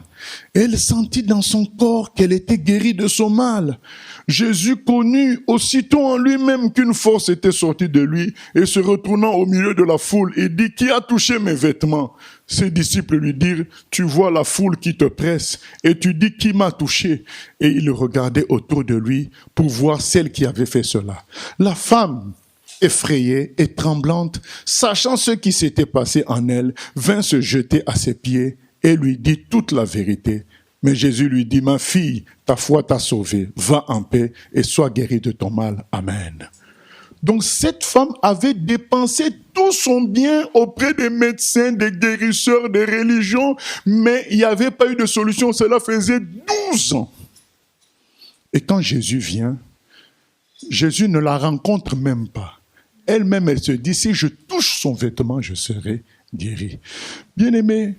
Elle sentit dans son corps qu'elle était guérie de son mal. Jésus connut aussitôt en lui-même qu'une force était sortie de lui et se retournant au milieu de la foule, il dit, qui a touché mes vêtements? Ses disciples lui dirent, tu vois la foule qui te presse et tu dis, qui m'a touché? Et il regardait autour de lui pour voir celle qui avait fait cela. La femme, effrayée et tremblante, sachant ce qui s'était passé en elle, vint se jeter à ses pieds et lui dit toute la vérité. Mais Jésus lui dit, ma fille, ta foi t'a sauvée, va en paix et sois guérie de ton mal. Amen. Donc cette femme avait dépensé tout son bien auprès des médecins, des guérisseurs, des religions, mais il n'y avait pas eu de solution. Cela faisait 12 ans. Et quand Jésus vient, Jésus ne la rencontre même pas. Elle-même, elle se dit, si je touche son vêtement, je serai guérie. Bien-aimé,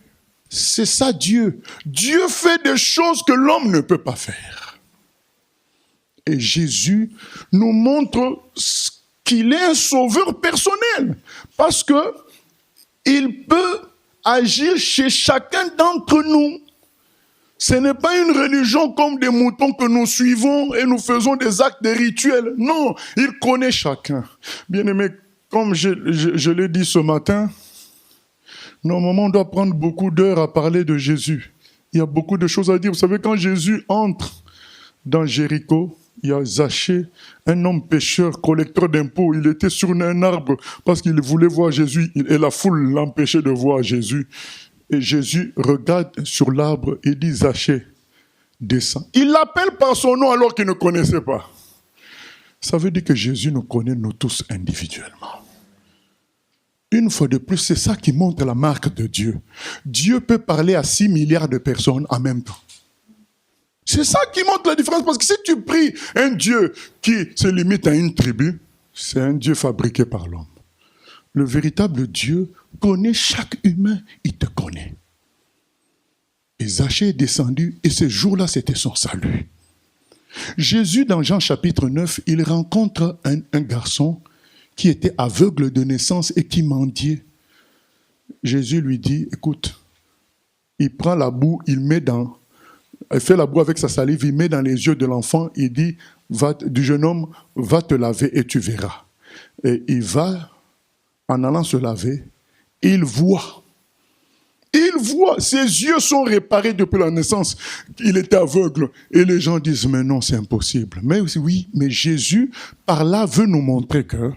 c'est ça Dieu. Dieu fait des choses que l'homme ne peut pas faire. Et Jésus nous montre qu'il est un sauveur personnel. Parce que il peut agir chez chacun d'entre nous. Ce n'est pas une religion comme des moutons que nous suivons et nous faisons des actes, des rituels. Non, il connaît chacun. Bien-aimé, comme je l'ai dit ce matin, Normalement, on doit prendre beaucoup d'heures à parler de Jésus. Il y a beaucoup de choses à dire. Vous savez, quand Jésus entre dans Jéricho, il y a Zachée, un homme pécheur, collecteur d'impôts. Il était sur un arbre parce qu'il voulait voir Jésus et la foule l'empêchait de voir Jésus. Et Jésus regarde sur l'arbre et dit, Zachée, descends. Il l'appelle par son nom alors qu'il ne connaissait pas. Ça veut dire que Jésus nous connaît, nous tous, individuellement. Une fois de plus, c'est ça qui montre la marque de Dieu. Dieu peut parler à 6 milliards de personnes en même temps. C'est ça qui montre la différence. Parce que si tu pries un Dieu qui se limite à une tribu, c'est un Dieu fabriqué par l'homme. Le véritable Dieu connaît chaque humain, il te connaît. Et Zachée est descendu et ce jour-là, c'était son salut. Jésus, dans Jean chapitre 9, il rencontre un garçon qui était aveugle de naissance et qui mendiait. Jésus lui dit, écoute, il prend la boue, il fait la boue avec sa salive, il met dans les yeux de l'enfant, il dit, du jeune homme, va te laver et tu verras. Et il va, en allant se laver, il voit. Il voit, ses yeux sont réparés depuis la naissance. Il était aveugle. Et les gens disent, mais non, c'est impossible. Mais oui, mais Jésus, par là, veut nous montrer que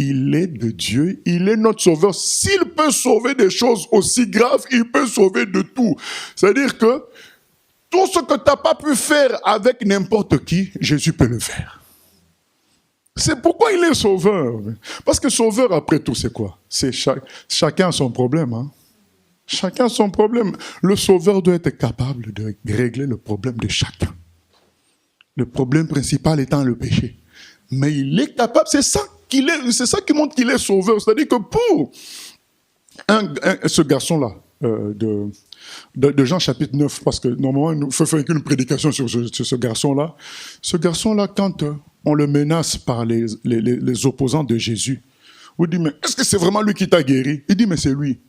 il est de Dieu, il est notre sauveur. S'il peut sauver des choses aussi graves, il peut sauver de tout. C'est-à-dire que tout ce que tu n'as pas pu faire avec n'importe qui, Jésus peut le faire. C'est pourquoi il est sauveur. Parce que sauveur, après tout, c'est quoi? C'est chacun a son problème. Hein? Chacun a son problème. Le sauveur doit être capable de régler le problème de chacun. Le problème principal étant le péché. Mais il est capable, c'est ça qui montre qu'il est sauveur. C'est-à-dire que pour ce garçon-là, de Jean chapitre 9, parce que normalement, il faut faire une prédication sur ce garçon-là. Ce garçon-là, quand on le menace par les opposants de Jésus, vous dites, mais est-ce que c'est vraiment lui qui t'a guéri? Il dit, mais c'est lui.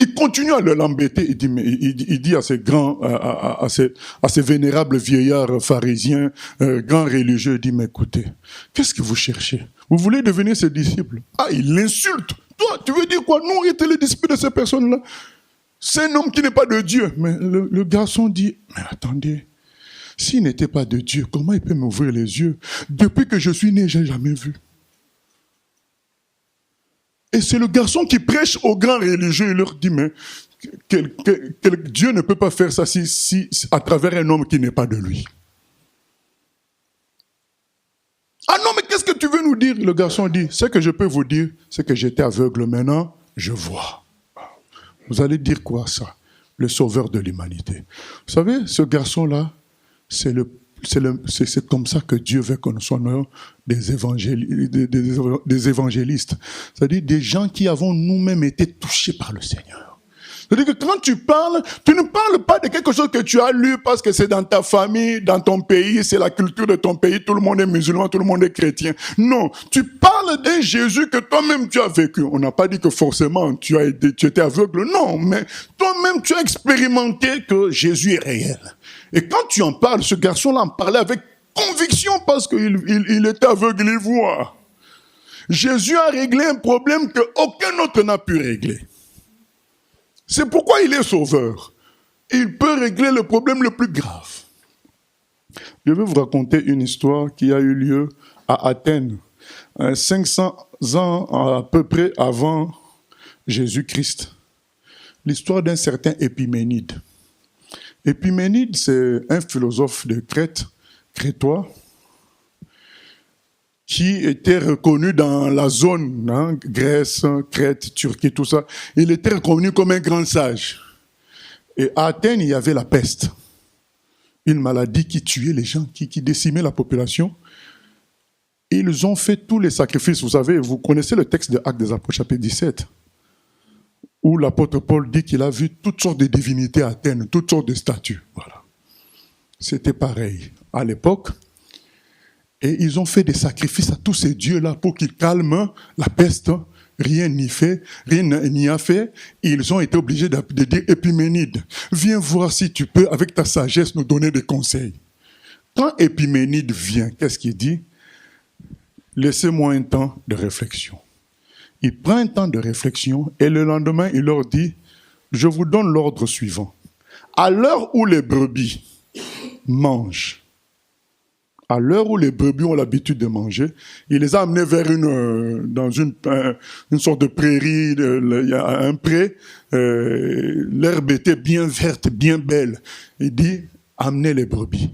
Il continue à l'embêter. Il dit à ces grands, à ces vénérables vieillards pharisiens, grands religieux, il dit, mais écoutez, qu'est-ce que vous cherchez? Vous voulez devenir ses disciples? Ah, il l'insulte. Toi, tu veux dire quoi? Nous, on était les disciples de ces personnes-là. C'est un homme qui n'est pas de Dieu. Mais le garçon dit, mais attendez, s'il n'était pas de Dieu, comment il peut m'ouvrir les yeux? Depuis que je suis né, je n'ai jamais vu. Et c'est le garçon qui prêche aux grands religieux. Il leur dit, mais Dieu ne peut pas faire ça à travers un homme qui n'est pas de lui. Ah non, mais qu'est-ce que tu veux nous dire? Le garçon dit, ce que je peux vous dire, c'est que j'étais aveugle, maintenant, je vois. Vous allez dire quoi ça? Le sauveur de l'humanité. Vous savez, ce garçon-là, c'est comme ça que Dieu veut que nous soyons des évangélistes. C'est-à-dire des gens qui avons nous-mêmes été touchés par le Seigneur. C'est-à-dire que quand tu parles, tu ne parles pas de quelque chose que tu as lu parce que c'est dans ta famille, dans ton pays, c'est la culture de ton pays, tout le monde est musulman, tout le monde est chrétien. Non, tu parles d'un Jésus que toi-même tu as vécu. On n'a pas dit que forcément tu étais aveugle, non, mais toi-même tu as expérimenté que Jésus est réel. Et quand tu en parles, ce garçon-là en parlait avec conviction parce qu'il était aveugle, il voit. Jésus a réglé un problème qu'aucun autre n'a pu régler. C'est pourquoi il est sauveur. Il peut régler le problème le plus grave. Je vais vous raconter une histoire qui a eu lieu à Athènes, 500 ans à peu près avant Jésus-Christ. L'histoire d'un certain Épiménide. Épiménide, c'est un philosophe de Crète, crétois, qui était reconnu dans la zone, hein, Grèce, Crète, Turquie, tout ça. Il était reconnu comme un grand sage. Et à Athènes, il y avait la peste. Une maladie qui tuait les gens, qui décimait la population. Et ils ont fait tous les sacrifices. Vous savez, vous connaissez le texte de Actes des Apôtres, chapitre 17, où l'apôtre Paul dit qu'il a vu toutes sortes de divinités à Athènes, toutes sortes de statues. Voilà. C'était pareil à l'époque. Et ils ont fait des sacrifices à tous ces dieux-là pour qu'ils calment la peste. Rien n'y a fait. Et ils ont été obligés de dire, Épiménide, viens voir si tu peux, avec ta sagesse, nous donner des conseils. Quand Épiménide vient, qu'est-ce qu'il dit? Laissez-moi un temps de réflexion. Il prend un temps de réflexion et le lendemain, il leur dit, je vous donne l'ordre suivant. À l'heure où les brebis mangent, à l'heure où les brebis ont l'habitude de manger, il les a amenés vers dans une sorte de prairie, il y a un pré, l'herbe était bien verte, bien belle. Il dit, amenez les brebis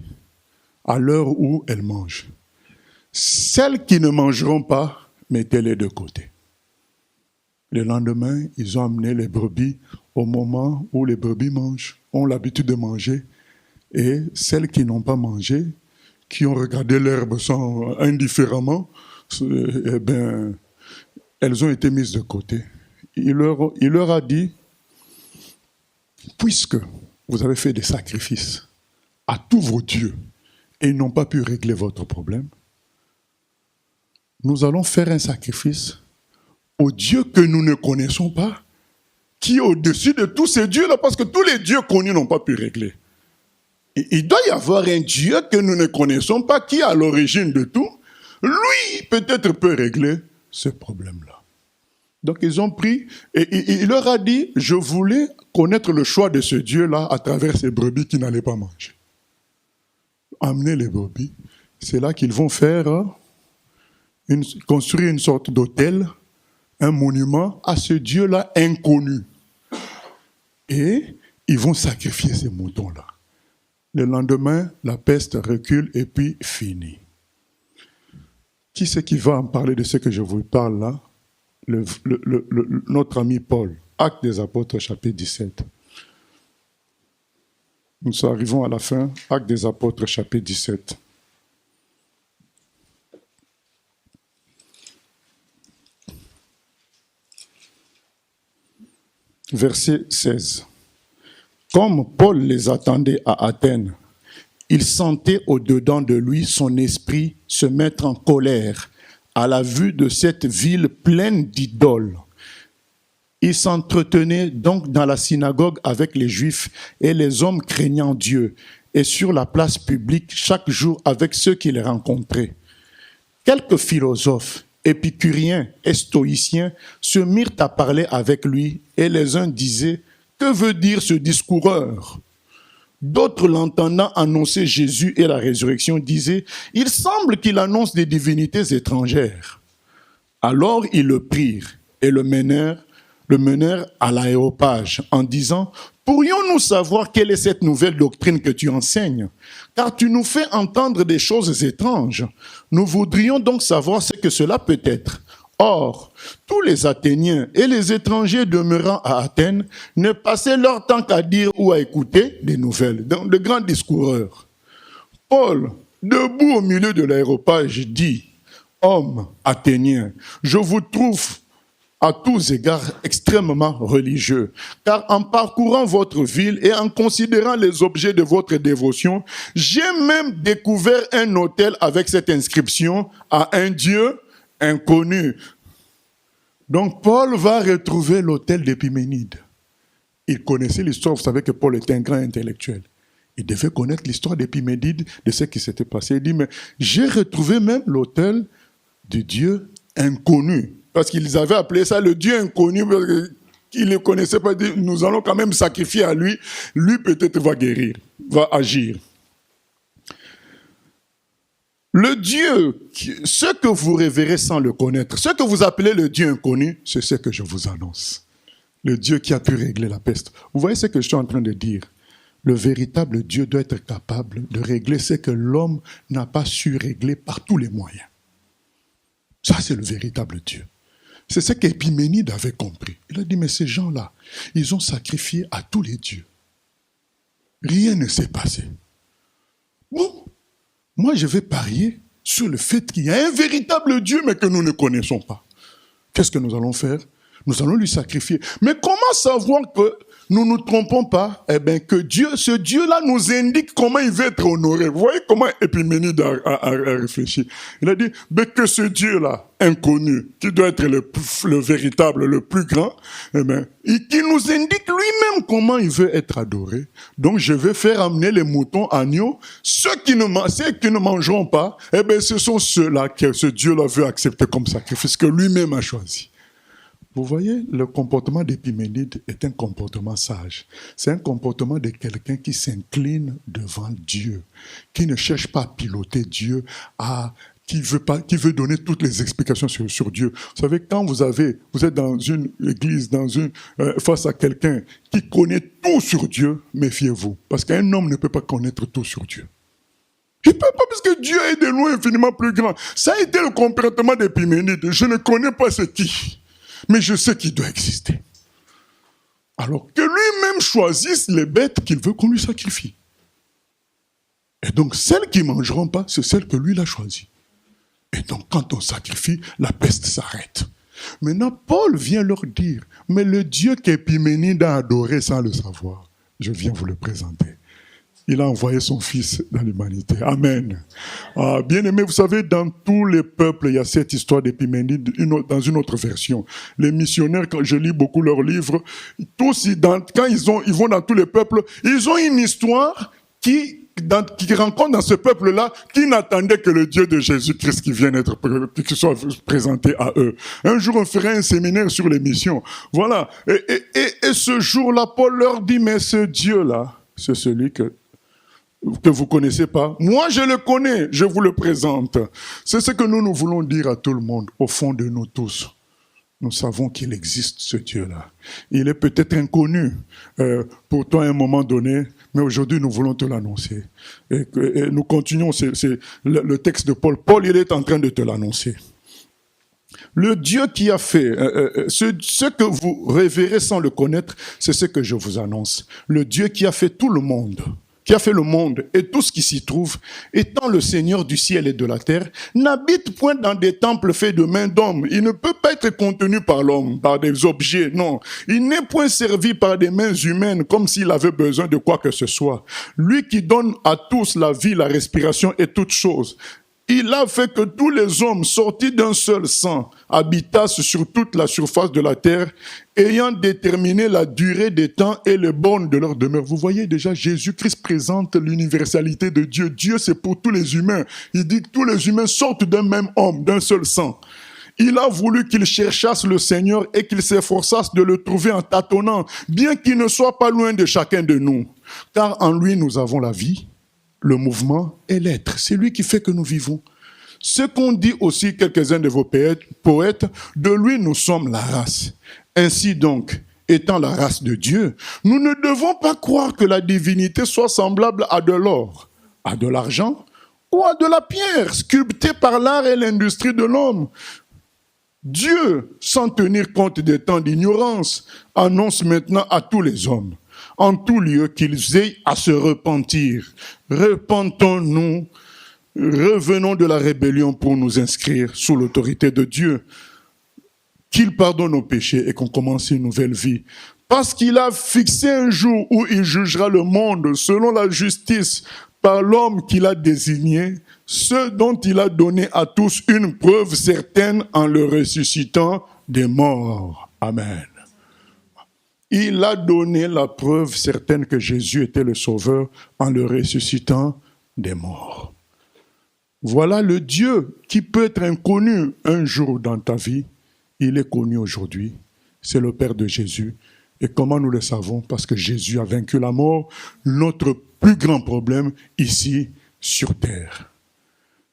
à l'heure où elles mangent. Celles qui ne mangeront pas, mettez-les de côté. Le lendemain, ils ont amené les brebis au moment où les brebis mangent, ont l'habitude de manger, et celles qui n'ont pas mangé, qui ont regardé l'herbe indifféremment, elles ont été mises de côté. Il leur a dit, puisque vous avez fait des sacrifices à tous vos dieux et ils n'ont pas pu régler votre problème, nous allons faire un sacrifice au Dieu que nous ne connaissons pas, qui est au-dessus de tous ces dieux-là, parce que tous les dieux connus n'ont pas pu régler. Il doit y avoir un Dieu que nous ne connaissons pas, qui est à l'origine de tout. Lui, peut-être, peut régler ce problème-là. Donc, ils ont pris, et il leur a dit, je voulais connaître le choix de ce Dieu-là à travers ces brebis qui n'allaient pas manger. Amenez les brebis. C'est là qu'ils vont construire une sorte d'autel, un monument à ce Dieu-là inconnu. Et ils vont sacrifier ces moutons-là. Le lendemain, la peste recule et puis finit. Qui c'est qui va en parler de ce que je vous parle là? Notre ami Paul, Actes des Apôtres, chapitre 17. Nous arrivons à la fin, Actes des Apôtres, chapitre 17. Verset 16. Comme Paul les attendait à Athènes, il sentait au-dedans de lui son esprit se mettre en colère à la vue de cette ville pleine d'idoles. Il s'entretenait donc dans la synagogue avec les Juifs et les hommes craignant Dieu, et sur la place publique chaque jour avec ceux qu'il rencontrait. Quelques philosophes, épicuriens et stoïciens se mirent à parler avec lui, et les uns disaient, « Que veut dire ce discoureur ?» D'autres, l'entendant annoncer Jésus et la résurrection, disaient « Il semble qu'il annonce des divinités étrangères. » Alors ils le prirent et le menèrent à l'aréopage en disant « Pourrions-nous savoir quelle est cette nouvelle doctrine que tu enseignes? Car tu nous fais entendre des choses étranges. Nous voudrions donc savoir ce que cela peut être. » Or, tous les Athéniens et les étrangers demeurant à Athènes ne passaient leur temps qu'à dire ou à écouter des nouvelles, donc de grands discoureurs. Paul, debout au milieu de l'aréopage, dit « Hommes athéniens, je vous trouve à tous égards extrêmement religieux, car en parcourant votre ville et en considérant les objets de votre dévotion, j'ai même découvert un autel avec cette inscription à un Dieu inconnu. » Donc Paul va retrouver l'autel d'Épiménide. Il connaissait l'histoire, vous savez que Paul était un grand intellectuel. Il devait connaître l'histoire d'Épiménide, de ce qui s'était passé. Il dit, mais j'ai retrouvé même l'autel du Dieu inconnu. Parce qu'ils avaient appelé ça le Dieu inconnu, parce qu'ils ne le connaissaient pas. Nous allons quand même sacrifier à lui. Lui peut-être va guérir, va agir. Le Dieu, ce que vous révérez sans le connaître, ce que vous appelez le Dieu inconnu, c'est ce que je vous annonce. Le Dieu qui a pu régler la peste. Vous voyez ce que je suis en train de dire? Le véritable Dieu doit être capable de régler ce que l'homme n'a pas su régler par tous les moyens. Ça, c'est le véritable Dieu. C'est ce qu'Épiménide avait compris. Il a dit, mais ces gens-là, ils ont sacrifié à tous les dieux. Rien ne s'est passé. Bon, moi, je vais parier sur le fait qu'il y a un véritable Dieu, mais que nous ne connaissons pas. Qu'est-ce que nous allons faire? Nous allons lui sacrifier. Mais comment savoir que nous ne nous trompons pas? Eh bien, que ce Dieu-là nous indique comment il veut être honoré. Vous voyez comment Épiménide a réfléchi. Il a dit, mais que ce Dieu-là, inconnu, qui doit être le véritable, le plus grand, eh bien, qui nous indique lui-même comment il veut être adoré. Donc, je vais faire amener les moutons agneaux. Ceux qui ne mangeront pas, eh bien, ce sont ceux-là que ce Dieu-là veut accepter comme sacrifice, que lui-même a choisi. Vous voyez, le comportement d'Épiménide est un comportement sage. C'est un comportement de quelqu'un qui s'incline devant Dieu, qui ne cherche pas à piloter Dieu, qui veut donner toutes les explications sur Dieu. Vous savez, quand vous êtes dans une église, face à quelqu'un qui connaît tout sur Dieu, méfiez-vous. Parce qu'un homme ne peut pas connaître tout sur Dieu. Il ne peut pas parce que Dieu est de loin infiniment plus grand. Ça a été le comportement d'Épiménide. Je ne connais pas c'est qui. Mais je sais qu'il doit exister. Alors que lui-même choisisse les bêtes qu'il veut qu'on lui sacrifie. Et donc, celles qui ne mangeront pas, c'est celles que lui, il a choisies. Et donc, quand on sacrifie, la peste s'arrête. Maintenant, Paul vient leur dire, mais le Dieu qu'Épiménide a adoré sans le savoir, je viens vous le présenter. Il a envoyé son Fils dans l'humanité. Amen. Bien aimé, vous savez, dans tous les peuples, il y a cette histoire d'Épiménide dans une autre version. Les missionnaires, quand je lis beaucoup leurs livres, tous, quand ils vont dans tous les peuples, ils ont une histoire qui rencontre dans ce peuple-là, qui n'attendait que le Dieu de Jésus-Christ qui soit présenté à eux. Un jour, on ferait un séminaire sur les missions. Voilà. Et ce jour-là, Paul leur dit, mais ce Dieu-là, c'est celui que vous connaissez pas. Moi, je le connais, je vous le présente. C'est ce que nous voulons dire à tout le monde, au fond de nous tous. Nous savons qu'il existe, ce Dieu-là. Il est peut-être inconnu pour toi à un moment donné, mais aujourd'hui, nous voulons te l'annoncer. Et nous continuons, c'est le texte de Paul. Paul, il est en train de te l'annoncer. Le Dieu qui a fait, ce que vous révérez sans le connaître, c'est ce que je vous annonce. Le Dieu qui a fait tout le monde, qui a fait le monde et tout ce qui s'y trouve, étant le Seigneur du ciel et de la terre, n'habite point dans des temples faits de mains d'hommes. Il ne peut pas être contenu par l'homme, par des objets, non. Il n'est point servi par des mains humaines comme s'il avait besoin de quoi que ce soit. Lui qui donne à tous la vie, la respiration et toutes choses. Il a fait que tous les hommes sortis d'un seul sang habitassent sur toute la surface de la terre, ayant déterminé la durée des temps et les bornes de leur demeure. Vous voyez déjà, Jésus-Christ présente l'universalité de Dieu. Dieu, c'est pour tous les humains. Il dit que tous les humains sortent d'un même homme, d'un seul sang. Il a voulu qu'ils cherchassent le Seigneur et qu'ils s'efforçassent de le trouver en tâtonnant, bien qu'il ne soit pas loin de chacun de nous. Car en lui, nous avons la vie, le mouvement et l'être. C'est lui qui fait que nous vivons. Ce qu'ont dit aussi quelques-uns de vos poètes, de lui nous sommes la race. Ainsi donc, étant la race de Dieu, nous ne devons pas croire que la divinité soit semblable à de l'or, à de l'argent ou à de la pierre, sculptée par l'art et l'industrie de l'homme. Dieu, sans tenir compte des temps d'ignorance, annonce maintenant à tous les hommes, en tout lieu, qu'ils aient à se repentir. Repentons-nous, revenons de la rébellion pour nous inscrire sous l'autorité de Dieu. Qu'il pardonne nos péchés et qu'on commence une nouvelle vie. Parce qu'il a fixé un jour où il jugera le monde selon la justice par l'homme qu'il a désigné, ce dont il a donné à tous une preuve certaine en le ressuscitant des morts. Amen. Il a donné la preuve certaine que Jésus était le Sauveur en le ressuscitant des morts. Voilà le Dieu qui peut être inconnu un jour dans ta vie. Il est connu aujourd'hui. C'est le Père de Jésus. Et comment nous le savons? Parce que Jésus a vaincu la mort, notre plus grand problème ici sur terre.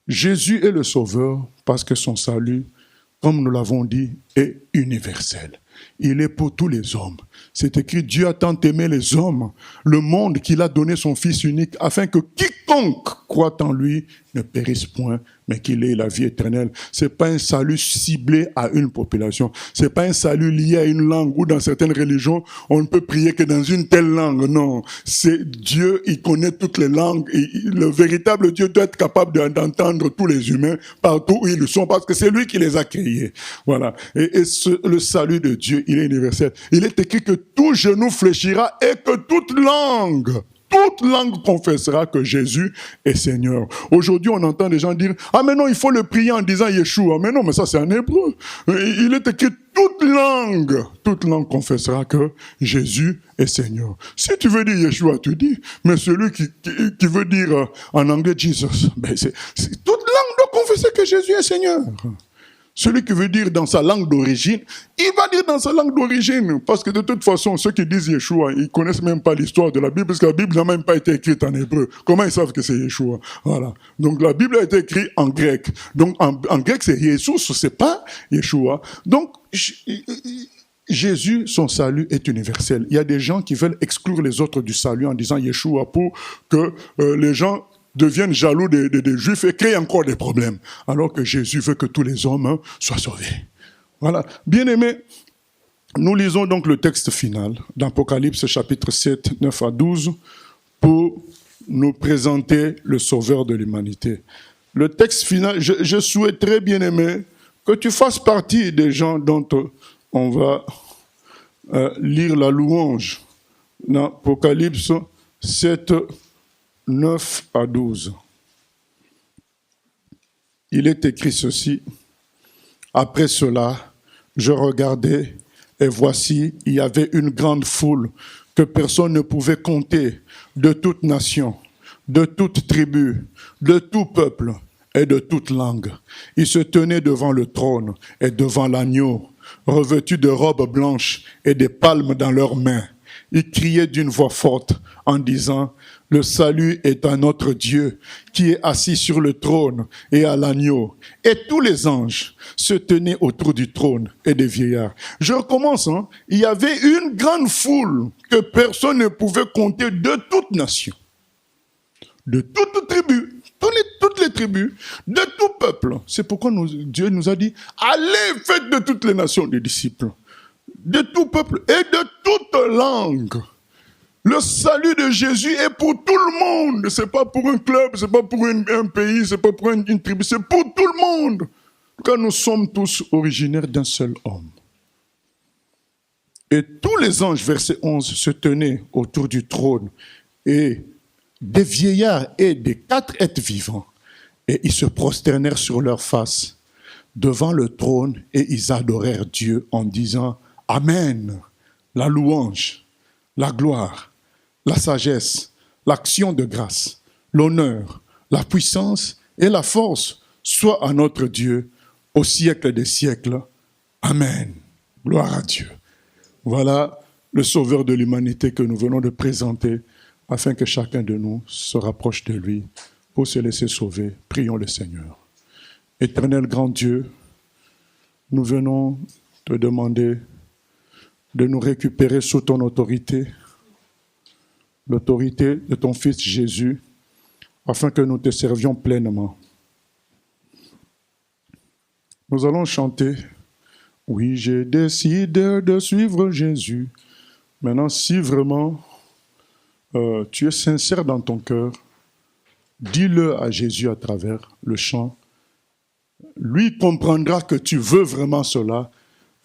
Jésus est le Sauveur parce que son salut, comme nous l'avons dit, est universel. Il est pour tous les hommes. C'est écrit, Dieu a tant aimé les hommes, le monde, qu'il a donné son Fils unique, afin que quiconque croit en lui ne périsse point, mais qu'il ait la vie éternelle. C'est pas un salut ciblé à une population. C'est pas un salut lié à une langue, ou dans certaines religions, on ne peut prier que dans une telle langue. Non, c'est Dieu, il connaît toutes les langues. Et le véritable Dieu doit être capable d'entendre tous les humains partout où ils sont, parce que c'est lui qui les a créés. Voilà. Et le salut de Dieu, il est universel. Il est écrit que tout genou fléchira et que toute langue confessera que Jésus est Seigneur. Aujourd'hui, on entend des gens dire, ah mais non, il faut le prier en disant Yeshua. Mais non, mais ça c'est en hébreu. Il est écrit, toute langue confessera que Jésus est Seigneur. Si tu veux dire Yeshua, tu dis, mais celui qui veut dire en anglais Jesus, ben toute langue doit confesser que Jésus est Seigneur. Celui qui veut dire dans sa langue d'origine, il va dire dans sa langue d'origine. Parce que de toute façon, ceux qui disent Yeshua, ils ne connaissent même pas l'histoire de la Bible, parce que la Bible n'a même pas été écrite en hébreu. Comment ils savent que c'est Yeshua? Voilà. Donc la Bible a été écrite en grec. Donc en grec, c'est Jesus, c'est pas Yeshua. Donc Jésus, son salut est universel. Il y a des gens qui veulent exclure les autres du salut en disant Yeshua pour que les gens deviennent jaloux des Juifs et créent encore des problèmes. Alors que Jésus veut que tous les hommes soient sauvés. Voilà. Bien-aimés, nous lisons donc le texte final d'Apocalypse chapitre 7, 9 à 12 pour nous présenter le Sauveur de l'humanité. Le texte final, je souhaiterais, bien-aimé, que tu fasses partie des gens dont on va lire la louange dans Apocalypse 7, 9 à 12. Il est écrit ceci. Après cela, je regardais et voici, il y avait une grande foule que personne ne pouvait compter, de toute nation, de toute tribu, de tout peuple et de toute langue. Ils se tenaient devant le trône et devant l'agneau, revêtus de robes blanches et des palmes dans leurs mains. Ils criaient d'une voix forte en disant « Le salut est à notre Dieu qui est assis sur le trône et à l'agneau. » Et tous les anges se tenaient autour du trône et des vieillards. Je recommence. Il y avait une grande foule que personne ne pouvait compter de toute nation, de toute tribu, toutes les tribus, de tout peuple. C'est pourquoi Dieu nous a dit « Allez, faites de toutes les nations des disciples. » De tout peuple et de toute langue. Le salut de Jésus est pour tout le monde. C'est pas pour un club, c'est pas pour un pays, c'est pas pour une tribu, c'est pour tout le monde. Car nous sommes tous originaires d'un seul homme. Et tous les anges, verset 11, se tenaient autour du trône et des vieillards et des 4 êtres vivants. Et ils se prosternèrent sur leur face devant le trône et ils adorèrent Dieu en disant Amen, la louange, la gloire, la sagesse, l'action de grâce, l'honneur, la puissance et la force soient à notre Dieu au siècle des siècles. Amen. Gloire à Dieu. Voilà le Sauveur de l'humanité que nous venons de présenter afin que chacun de nous se rapproche de lui pour se laisser sauver. Prions le Seigneur. Éternel grand Dieu, nous venons te demander de nous récupérer sous ton autorité, l'autorité de ton Fils Jésus, afin que nous te servions pleinement. Nous allons chanter « Oui, j'ai décidé de suivre Jésus ». Maintenant, si vraiment tu es sincère dans ton cœur, dis-le à Jésus à travers le chant. Lui comprendra que tu veux vraiment cela.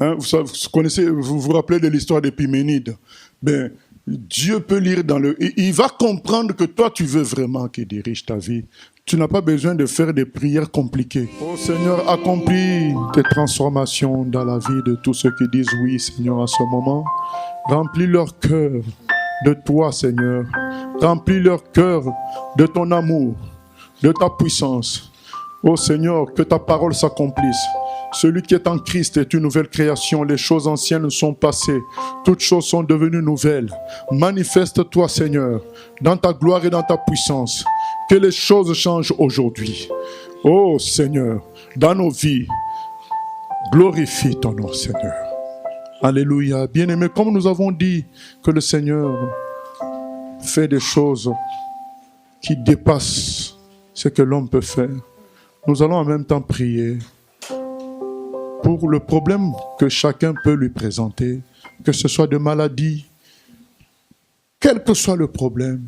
Hein, vous vous rappelez de l'histoire d'Épiménide. Ben, Dieu peut lire dans le... Il va comprendre que toi, tu veux vraiment qu'il dirige ta vie. Tu n'as pas besoin de faire des prières compliquées. Oh Seigneur, accomplis tes transformations dans la vie de tous ceux qui disent oui, Seigneur, à ce moment. Remplis leur cœur de toi, Seigneur. Remplis leur cœur de ton amour, de ta puissance. Oh Seigneur, que ta parole s'accomplisse. Celui qui est en Christ est une nouvelle création. Les choses anciennes sont passées. Toutes choses sont devenues nouvelles. Manifeste-toi, Seigneur, dans ta gloire et dans ta puissance. Que les choses changent aujourd'hui. Oh Seigneur, dans nos vies, glorifie ton nom, Seigneur. Alléluia. Bien-aimés, comme nous avons dit que le Seigneur fait des choses qui dépassent ce que l'homme peut faire, nous allons en même temps prier pour le problème que chacun peut lui présenter, que ce soit de maladie, quel que soit le problème,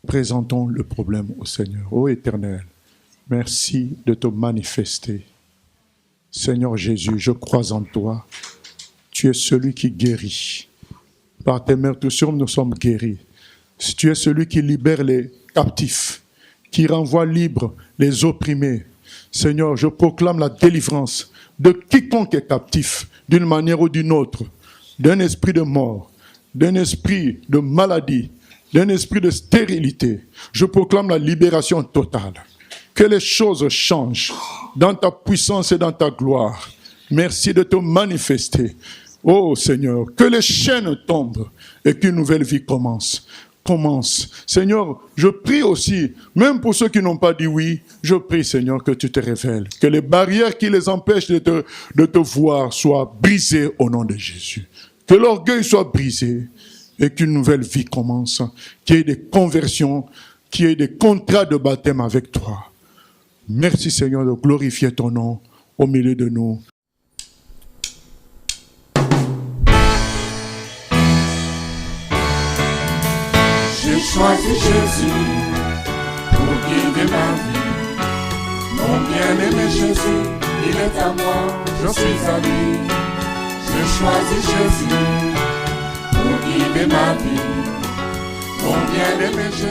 présentons le problème au Seigneur. Ô Éternel, merci de te manifester. Seigneur Jésus, je crois en toi. Tu es celui qui guérit. Par tes meurtrissures, nous sommes guéris. Tu es celui qui libère les captifs, qui renvoie libres les opprimés. Seigneur, je proclame la délivrance de quiconque est captif, d'une manière ou d'une autre, d'un esprit de mort, d'un esprit de maladie, d'un esprit de stérilité. Je proclame la libération totale. Que les choses changent dans ta puissance et dans ta gloire. Merci de te manifester. Oh Seigneur, que les chaînes tombent et qu'une nouvelle vie commence. Seigneur, je prie aussi, même pour ceux qui n'ont pas dit oui, je prie Seigneur que tu te révèles. Que les barrières qui les empêchent de te voir soient brisées au nom de Jésus. Que l'orgueil soit brisé et qu'une nouvelle vie commence. Qu'il y ait des conversions, qu'il y ait des contrats de baptême avec toi. Merci Seigneur de glorifier ton nom au milieu de nous. J'ai choisi Jésus pour guider ma vie. Mon bien-aimé Jésus, il est à moi, je suis à lui. J'ai choisi Jésus pour guider ma vie. Mon bien-aimé Jésus.